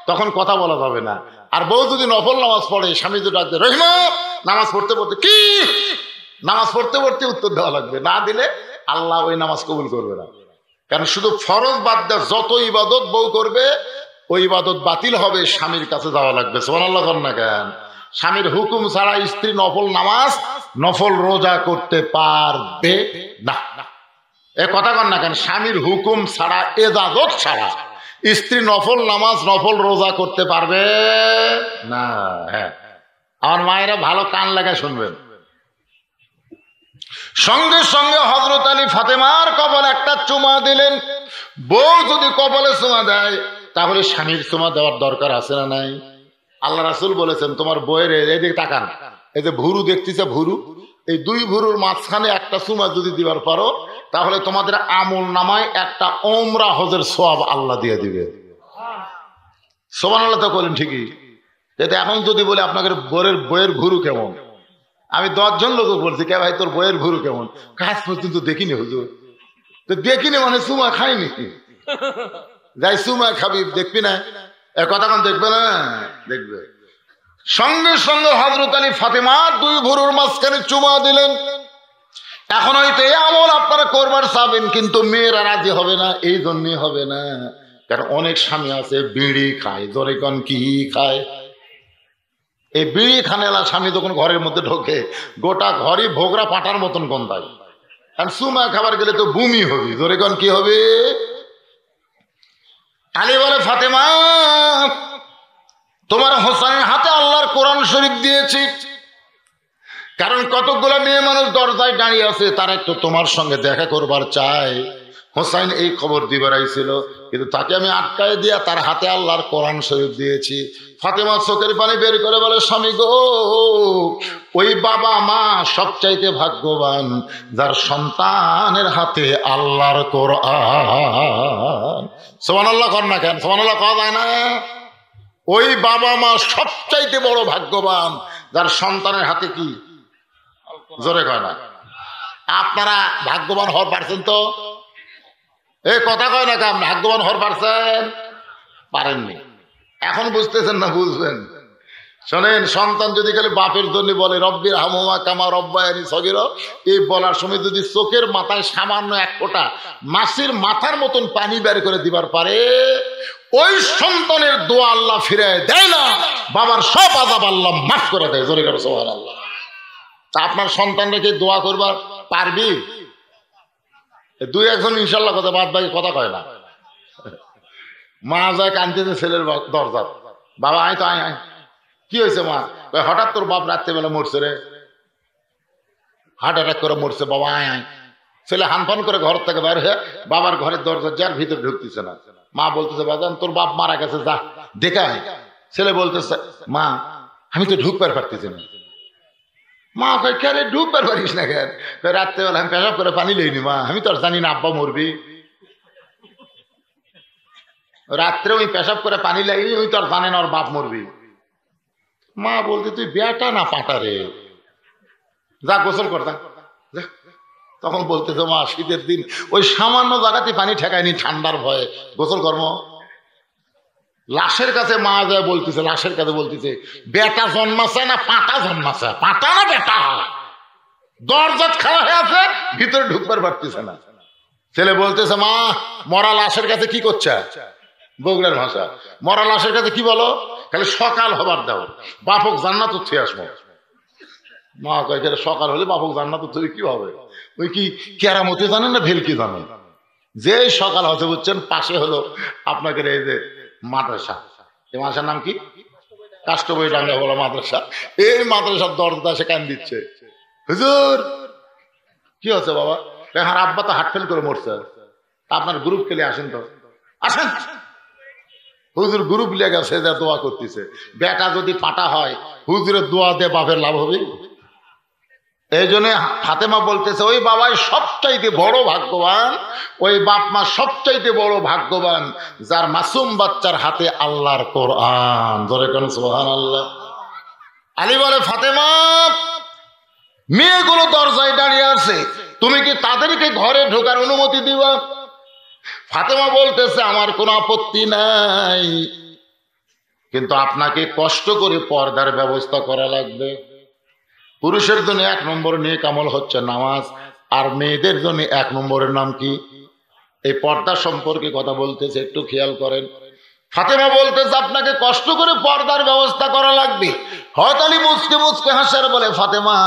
তখন কথা বলা যাবে না। আর বউ যদি নফল নামাজ পড়ে, স্বামী যদি ডাক দেয় রহিমা, নামাজ পড়তে পড়তে কি, নামাজ পড়তে পড়তে উত্তর দেওয়া লাগবে, না দিলে আল্লাহ ওই নামাজ কবুল করবে না। কারণ শুধু ফরজ বাদ দেওয়া যত ইবাদত বউ করবে ওই ইবাদত বাতিল হবে, স্বামীর কাছে যাওয়া লাগবে। সুবহানাল্লাহ কর না কেন? স্বামীর হুকুম ছাড়া স্ত্রী নফল নামাজ, নফল রোজা করতে পারবে না। এ কথা কর না কেন? স্বামীর হুকুম ছাড়া, এজাজত ছাড়া স্ত্রী নফল নামাজ, নফল রোজা করতে পারবে না। হ্যাঁ, আমার মায়েরা ভালো কান লাগায় শুনবেন। সঙ্গে সঙ্গে হযরত আলী ফাতেমার কপালে একটা চুমা দিলেন। বউ যদি কপালে চুমা দেয় তাহলে স্বামীর চুমা দেওয়ার দরকার আছে না নাই? আল্লাহ রাসূল বলেছেন তোমার বউয়ের এদিকে তাকান, এই যে ভুরু দেখতেছে, ভুরু, এই দুই ভুরুর মাঝখানে একটা চুমা যদি দিবার পারো তাহলে তোমাদের আমল নামায় একটা ওমরা হজের সওয়াব আল্লাহ দিয়ে দিবে। সুবহানাল্লাহ তো বলেন ঠিকই। এখন যদি বলে আপনাদের বইয়ের ভুরু কেমন, আমি 10 জন লোক বলছি, কে ভাই তোর বইয়ের ভুরু কেমন? কাজ পর্যন্ত দেখিনি হুজুর। তো দেখিনি মানে চুমা খাইনি, যাই চুমা খাবি দেখবি না, কথা কোন দেখবে না? দেখবে। সঙ্গে সঙ্গে হযরত আলী ফাতেমার দুই ভুরুর মাঝখানে চুমা দিলেন। এখন হয়তো এই আমল আপনারা করবার চাবেন, কিন্তু মেয়েরা রাজি হবে না। এই জন্যই হবে না কারণ অনেক স্বামী আছে বিড়ি খায়, জোরে কোন কি খায়? এই বিড়ি খানেলা স্বামী যখন ঘরের মধ্যে ঢোকে গোটা ঘরই ভোগরা পাটার মতন গন্ধায়। আর চুমা খাবার গেলে তো বমি হবে, জোরে কোন কি হবে? আলী বলে ফাতেমা, তোমার হোসেনের হাতে আল্লাহর কোরআন শরীফ দিয়েছি, কারণ কতগুলো মেয়ে মানুষ দরজায় দাঁড়িয়ে আছে, তারা একটু তোমার সঙ্গে দেখা করবার চায়। হোসাইন এই খবর দিবার আইছিল, কিন্তু তাকে আমি আটকায় দিয়া তার হাতে আল্লাহর কোরআন শরীফ দিয়েছি। ফাতেমা চোখের পানি বের করে বলে, স্বামী গো, ওই বাবা মা সবচাইতে ভাগ্যবান যার সন্তানের হাতে আল্লাহর কোরআন। সুবহানাল্লাহ কর না কেন? সুবহানাল্লাহ কওয়া যায় না? ওই বাবা মা সবচাইতে বড় ভাগ্যবান যার সন্তানের হাতে কি, জোরে কয় না? আপনারা ভাগ্যবান হওয়ার পারছেন তো? এই কথা কয় না কেন? ভাগ্যবান হওয়ার পারছেন? পারেননি। এখন বুঝতেছেন না? বুঝবেন। শোনেন, সন্তান যদি খালি বাপের জন্য বলে রব্বির হামুমা কামা রব্বায়ানি সগীরা, এই বলার সময় যদি চোখের মাথায় সামান্য এক ফোঁটা মাছের মাথার মতন পানি বের করে দিবার পারে, ওই সন্তানের দোয়া আল্লাহ ফিরায় দেয় না, বাবার সব আযাব আল্লাহ মাফ করে দেয়। জোরে করে সুবহানাল্লাহ। তা আপনার সন্তানরা কি দোয়া করবার পারবি? দুই একজন ইনশাল্লাহ কথা, বাদ বাকি কথা কয় না। মা যায় কানতেছে ছেলের দরজা, বাবা আয় তো আয় আয়। কি হয়েছে মা? হঠাৎ তোর বাপ রাত্রেবেলা মরছে রে, হার্ট অ্যাটাক করে মরছে, বাবা আয় আয়। ছেলে হানফান করে ঘর থেকে বের হয়ে বাবার ঘরের দরজা যার ভিতরে ঢুকতেছে না। মা বলতেছে, বাজান তোর বাপ মারা গেছে, যা দেখে আয়। ছেলে বলতেছে, মা আমি তো ঢুকবার পারতেছি না। মা কয়, কে রে ঢুকবার পারিস না কেন? রাত্রেবেলা আমি পেশাব করে পানি লইনি মা, আমি তো আর জানি না আব্বা মরবি। রাত্রে ওই পেশাব করে পানি লাইনি, ওই তো আর জানে না ওর বাপ মরবি। মা বলতে, তুই বেটা না পাটা রে, যা গোসল কর যা। তখন বলতেছে, মা শীতের দিন ওই সামান্য জায়গাতে পানি ঠেকায়নি, ঠান্ডার ভয়ে গোসল কর্ম। লাশের কাছে মা যায় বলতেছে, লাশের কাছে বলতেছে, বেটা জন্মাছে না পাটা জন্মাছে? পাটা না বেটা? দরজাত খাওয়া হয়ে আছে, ভিতরে ঢুকবার পারতেছে না। ছেলে বলতেছে, মা মরা লাশের কাছে কি করছে? বগুড়ার ভাষা, মরা লাশের কাছে কি বলো? খালি সকাল হবার দাও, বাপক জান্নাত উঠে আসবো। মা কয়, সকাল হলে বাপক জান্নাত উঠে কি হবে? ওই কি কেরামতি জানেন না ভেলকি জানেন? যে সকাল হতে বুঝছেন, পাশে হলো আপনাদের এই যে মাদ্রাসা, এই মাদ্রাসার নাম কি? কাষ্টবই ডাঙ্গা বলা মাদ্রাসা। এই মাদ্রাসার দরজা সে কান দিচ্ছে, হুজুর কি হচ্ছে বাবা? হ্যাঁ, আব্বা তো হার্ট ফেল করে মরছে, আপনার গ্রুপ খেলে আসেন তো, আসেন। হুজুর গ্রুপ লিয়ে গেছে, যা দোয়া করতেছে। বেটা যদি পাটা হয়, হুজুরের দোয়া দিয়ে বাপের লাভ হবে। এই জন্য ফাতেমা বলতেছে, ওই বাবাই সবচাইতে বড় ভাগ্যবান, ওই বাপ মা সবচাইতে বড় ভাগ্যবান যার মাসুম বাচ্চার হাতে আল্লাহর কোরআন। ধরে কেন সুবহানাল্লাহ। আলী বলে, ফাতেমা মেয়েগুলো দরজায় দাঁড়িয়ে আছে, তুমি কি তাদেরকে ঘরে ঢোকার অনুমতি দিবা? ফাতেমা বলতেছে, আমার কোনো আপত্তি নাই, কিন্তু আপনাকে কষ্ট করে পর্দার ব্যবস্থা করা লাগবে। পুরুষের জন্য 1 নম্বর নেক আমল হচ্ছে নামাজ, আর মেয়েদের জন্য 1 নম্বরের নাম কি? এই পর্দা সম্পর্কে কথা বলতেছে, একটু খেয়াল করেন। ফাতেমা বলতেছে, আপনাকে কষ্ট করে পর্দার ব্যবস্থা করা লাগবে। হযরত আলী মুচকে মুচকে হাসার বলে, ফাতেমা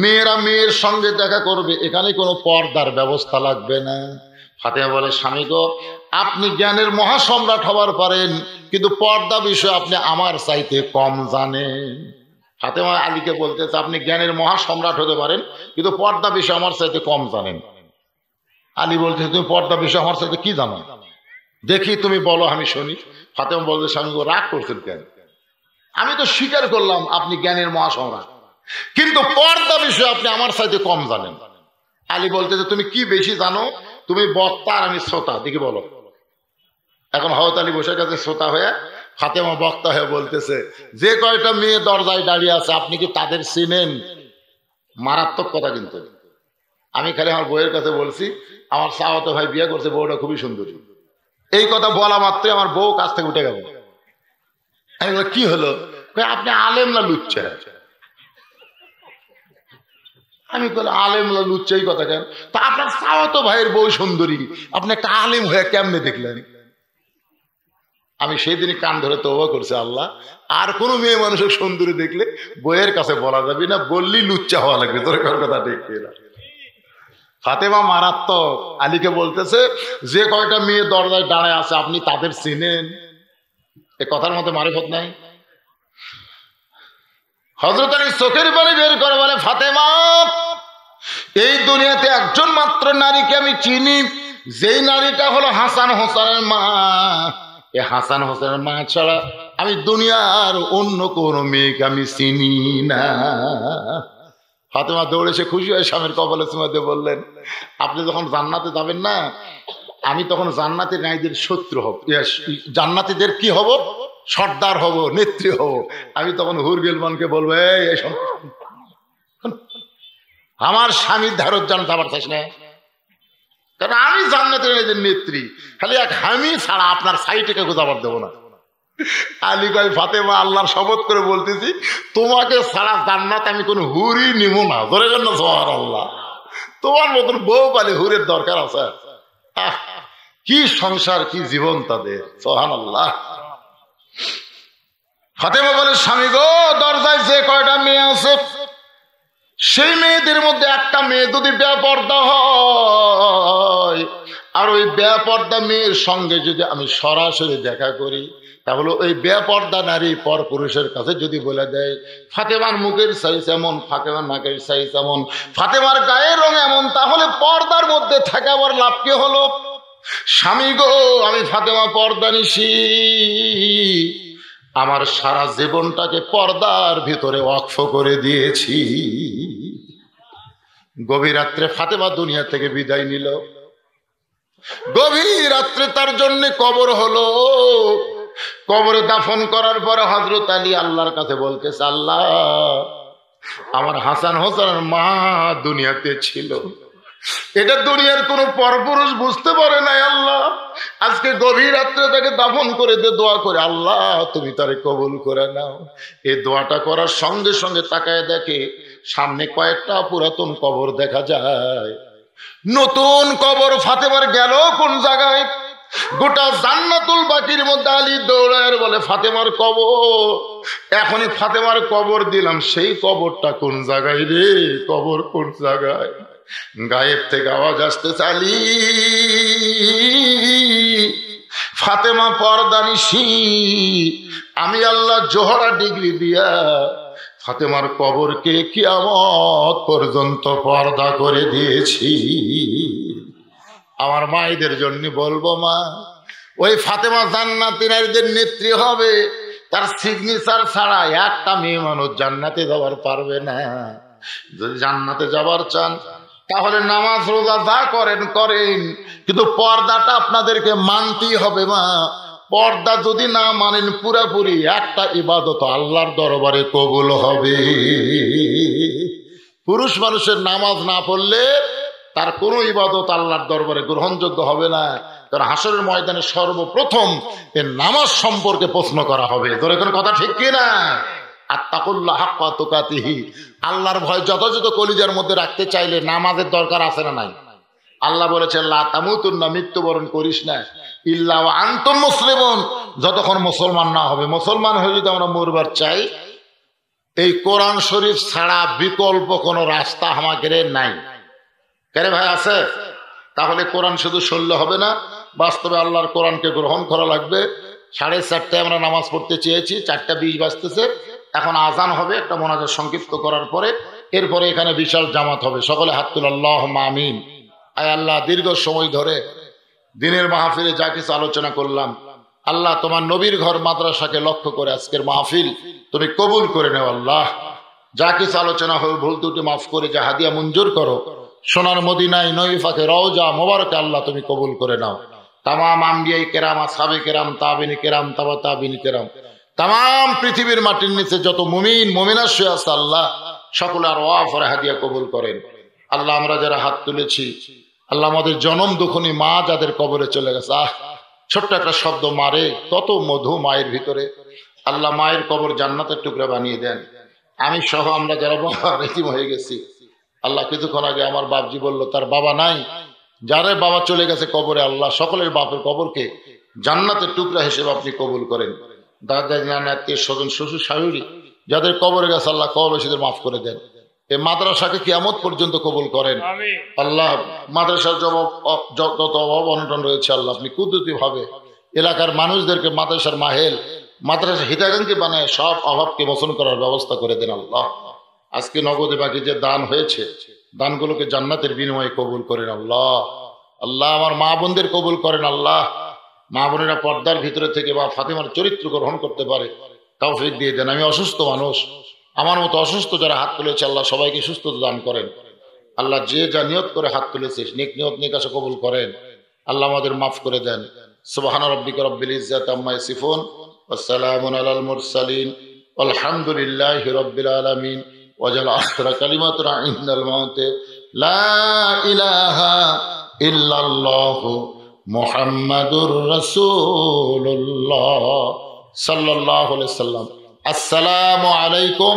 মেয়েরা মেয়ের সঙ্গে দেখা করবে, এখানে কোনো পর্দার ব্যবস্থা লাগবে না। ফাতেমা বলে, স্বামী গো, আপনি জ্ঞানের মহাসম্রাট হবার পারেন, কিন্তু পর্দা বিষয়ে আপনি আমার চাইতে কম জানেন। ফাতেমা আলীকে বলতেছে, আপনি জ্ঞানের মহাসম্রাট হতে পারেন, কিন্তু পর্দা বিষয়ে আমার চাইতে কম জানেন। আলী বলতেছে, তুমি পর্দা বিষয়ে আমার চাইতে কি জানো? দেখি তুমি বলো, আমি শুনি। ফাতেমা বলতে, স্বামী গো, রাগ করছেন কেন? আমি তো স্বীকার করলাম আপনি জ্ঞানের মহাসম্রাট, কিন্তু পর্দা বিষয়ে আপনি আমার চাইতে কম জানেন। আলী বলতেছে, তুমি কি বেশি জানো? তুমি বক্তা আর আমি শ্রোতা, দেখি বলো। এখন হযরত আলী বসে গেছে শ্রোতা হয়ে, ফাতেমা বক্তা হয়ে বলতেছে, যে কয়টা মেয়ে দরজায় দাঁড়িয়ে আছে আপনি কি তাদের চিনেন? মারাত্মক কথা কিন্তু। আমি খালি আমার বউয়ের কাছে বলছি, আমার চাওয়াতো ভাই বিয়ে করছে, বউটা খুবই সুন্দরী। এই কথা বলা মাত্রই আমার বউ কাছ থেকে উঠে গেল। আমি বলি, কি হলো? আপনি আলেম না লুচ্চা? আমি বলি, আলেম না লুচ্চা এই কথা কেন? তা আপনার চাওয়াতো ভাইয়ের বউ সুন্দরী, আপনি একটা আলেম হয়ে কেমনে দেখলেন? আমি সেই দিনই কান ধরে তওবা করছি, আল্লাহ আর কোন মেয়ে মানুষের সুন্দরী দেখলে বইয়ের কাছে বলা যাবে না, বললি লুচ্চা হওয়া লাগবে। তোর কথা ঠিক না? ফাতেমা মারাত্মক। আলীকে বলতেছে, যে কয়টা মেয়ে দরজায় দাঁড়ায় আছে আপনি তাদের চিনেন? এ কথার মধ্যে মারিফত নাই। হযরত আলী চোখের পানি বের করে বলে, ফাতেমা এই দুনিয়াতে একজন মাত্র নারীকে আমি চিনি, যেই নারীটা হলো হাসান হোসেনের মা। এই হাসান হোসেনের মা ছাড়া আমি দুনিয়ার অন্য কোন মেয়েকে আমি চিনি না। ফাতেমা দৌড়ে সে খুশি হয়ে স্বামীর কপালে চুমা দিয়ে বললেন, আপনি যখন জান্নাতে যাবেন না, আমি তখন জান্নাতের নারীদের শত্রু হব, জান্নাতীদের কি হব? সর্দার হব, নেত্রী হব। আমি তখন হুরগেলমানকে বলবো, এই আমার স্বামীর ধারত জান যাবার চাইস না, কারণ আমি জান্নাতের নারীদের নেত্রী, খালি এক আমি ছাড়া আপনার সাইটে কেউ যাবার দেবো না। আলী কয়, ফাতেমা আল্লাহর শপথ করে বলতেছি, তোমাকে ছাড়া জান্নাত আমি কোন হুরই নিব না। ধরে জন্য সুবহানাল্লাহ। তোমার মতন বউ পালে হুরের দরকার আছে? কি সংসার, কি জীবন তাদের, সুবহানাল্লাহ। ফাতেমা বলে, স্বামী গো, দরজায় যে কয়টা মেয়ে আছে, সেই মেয়েদের মধ্যে একটা মেয়ে যদি বেপর্দা হয়, আর ওই বেপর্দা মেয়ের সঙ্গে যদি আমি সরাসরি দেখা করি, তাহলে ওই বেপর্দা নারী পর পুরুষের কাছে যদি বলে দেয়, ফাতেমার মুখের সাইজ এমন, ফাতেমার নাকের সাইজ এমন, ফাতেমার গায়ের রং এমন, তাহলে পর্দার মধ্যে থাকা আবার লাভ কি হলো? স্বামী গো, আমি ফাতেমা পর্দা নিশি, আমার সারা জীবনটাকে পর্দার ভিতরে ওয়াকফ করে দিয়েছি। গভীর রাত্রে ফাতেমা দুনিয়া থেকে বিদায় নিল। গভীর রাত্রে তার জন্য কবর হলো। কবরে দাফন করার পরে হযরত আলী আল্লাহর কাছে বলতেছে, আল্লাহ আমার হাসান হোসেনের মা দুনিয়াতে ছিল, এটা দুনিয়ার কোন পরপুরুষ বুঝতে পারে নাই। আল্লাহ আজকে গভীর রাত্রে তাকে দাফন করে দে, দোয়া করে, আল্লাহ তুমি তারে কবুল করে নাও। এই দোয়াটা করার সঙ্গে সঙ্গে তাকায় দেখে সামনে কয়েকটা পুরাতন কবর দেখা যায়। নতুন কবর ফাতেমার গেল কোন জায়গায়? গোটা জান্নাতুল বাকির মধ্যে আলী দৌড়ায় বলে, ফাতেমার কবর, এখনই ফাতেমার কবর দিলাম, সেই কবরটা কোন জায়গায় রে? কবর কোন জায়গায়? গায়েব থেকে আওয়াজ আসতে, আলী ফাতেমা পর্দানিশী, আমি আল্লাহ জোহরা ডিগ্রি দিয়া ফাতেমার কবরকে কিয়ামত পর্যন্ত পর্দা করে দিয়েছি। আমার মায়েদের জন্য বলবো, মা ওই ফাতেমা জান্নাতি নারীদের নেত্রী হবে, তার সিগনেচার ছাড়া একটা মেয়ে মানুষ জান্নাতে যাবার পারবে না। যদি জান্নাতে যাবার চান তাহলে নামাজ রোজা যা করেন করেন, কিন্তু পর্দাটা আপনাদেরকে মানতেই হবে মা। পর্দা যদি না মানেন পুরাপুরি একটা ইবাদত আল্লাহর দরবারে কবুল হবে। পুরুষ মানুষের নামাজ না পড়লে তার কোনো ইবাদত আল্লাহর দরবারে গ্রহণযোগ্য হবে না। কারণ হাসরের ময়দানে সর্বপ্রথম এর নামাজ সম্পর্কে প্রশ্ন করা হবে। তোর এখন কথা ঠিক কিনা? আত্তাকুল্লাহ হাক্কা তুকাতিহি, আল্লাহর ভয় যথাযথ কলিজার মধ্যে রাখতে চাইলে নামাজের দরকার আছে না নাই? আল্লাহ বলেছেন লা তামুতুন্না, মৃত্যুবরণ করিস না ইল্লা ওয়া আনতুম মুসলিমুন, যতক্ষণ মুসলমান না হবে। মুসলমান হয়ে যদি আমরা মরবার চাই, এই কোরআন শরীফ ছাড়া বিকল্প কোনো রাস্তা আমাদের নাই। কেন ভাই আছে? তাহলে কোরআন শুধু শুনলে হবে না, বাস্তবে আল্লাহর কোরআনকে গ্রহণ করা লাগবে। 4:30টায় আমরা নামাজ পড়তে চেয়েছি, 4:20 বাজতেছে। এখন আজান হবে, একটা মোনাজাত সংক্ষিপ্ত করার পরে এরপরে এখানে বিশাল জামাত হবে। সকলে হাত তুল, আল্লাহুম্মা আমিন। আয় আল্লাহ, দীর্ঘ সময় ধরে দিনের মাহফিলে যা কিছু আলোচনা করলাম, আল্লাহ তোমার নবীর ঘর মাদ্রাসাকে লক্ষ্য করে আজকের মাহফিল তুমি কবুল করে নেও। আল্লাহ যা কিছু আলোচনা হল ভুল ত্রুটি মাফ করে যা হাদিয়া মঞ্জুর করো। সোনার মদিনায় নবী পাকের রওজা মোবারকে আল্লাহ তুমি কবুল করে নাও। তামাম আম্বিয়ায়ে কেরাম, আসহাবে কেরাম, তাবিনী কেরাম, তাবা তাবিনী কেরাম, তাম পৃথিবীর মাটির নিচে যত মুমিন মুমিনাত শুয়ে আছে আল্লাহ সকলের ওয়াফ আর হাদিয়া কবুল করেন। আল্লাহ আমরা যারা হাত তুলেছি, আল্লাহ আমাদের জনম দুঃখনী মা যাদের কবরে চলে গেছে, ছোট্ট একটা শব্দ মারে কত মধু মায়ের ভিতরে। আল্লাহ মায়ের কবর জান্নাতের টুকরা বানিয়ে দেন। আমি সহ আমরা যারা বাবা রেতিম হয়ে গেছি, আল্লাহ কিছুক্ষণ আগে আমার বাপজি বললো তার বাবা নাই, যারা বাবা চলে গেছে কবরে, আল্লাহ সকলের বাপের কবরকে জান্নাতের টুকরা হিসেবে আপনি কবুল করেন। দাদা নানা আত্মীয় স্বজন শ্বশুর শাশুড়ি যাদের কবরে গেছে আল্লাহ কবরবাসীদের মাফ করে দেন। এই মাদ্রাসাকে কিয়ামত পর্যন্ত কবুল করেন। আল্লাহ মাদ্রাসার যত অভাব অনটন রয়েছে আল্লাহ আপনি কুদরতি ভাবে এলাকার মানুষদেরকে মাদ্রাসার মাহেল, মাদ্রাসা হিতাকাঙ্ক্ষী বানায় সব অভাবকে মোচন করার ব্যবস্থা করে দেন। আল্লাহ আজকে নগদে বাকি যে দান হয়েছে, দানগুলোকে জান্নাতের বিনিময়ে কবুল করেন। আল্লাহ আল্লাহ আমার মা বোনদের কবুল করেন। আল্লাহ মা বোনেরা পর্দার ভিতরে থেকে বা ফাতেমার চরিত্র গ্রহণ করতে পারে তৌফিক দিয়ে দেন। আমি অসুস্থ মানুষ, আমার মতো অসুস্থ যারা হাত তুলেছে আল্লাহ সবাইকে সুস্থতা দান করেন। আল্লাহ যে যা নিয়ত করে হাত তুলেছে নেক নিয়ত নিকাশে কবুল করেন। আল্লাহ আমাদের মাফ করে দেন। সুবহান রাব্বিকা রাব্বিল ইজ্জাতি আম্মা ইয়াসিফুন ওয়া সালামুন আলাল মুরসালিন আলহামদুলিল্লাহি রাব্বিল আলামিন। ওয়াজাল আখিরা কালিমাতুনা ইনদাল মাউতি লা ইলাহা ইল্লাল্লাহু মুহাম্মাদুর রাসূলুল্লাহ সাল্লাল্লাহু আলাইহি ওয়াসাল্লাম। আসসালামু আলাইকুম।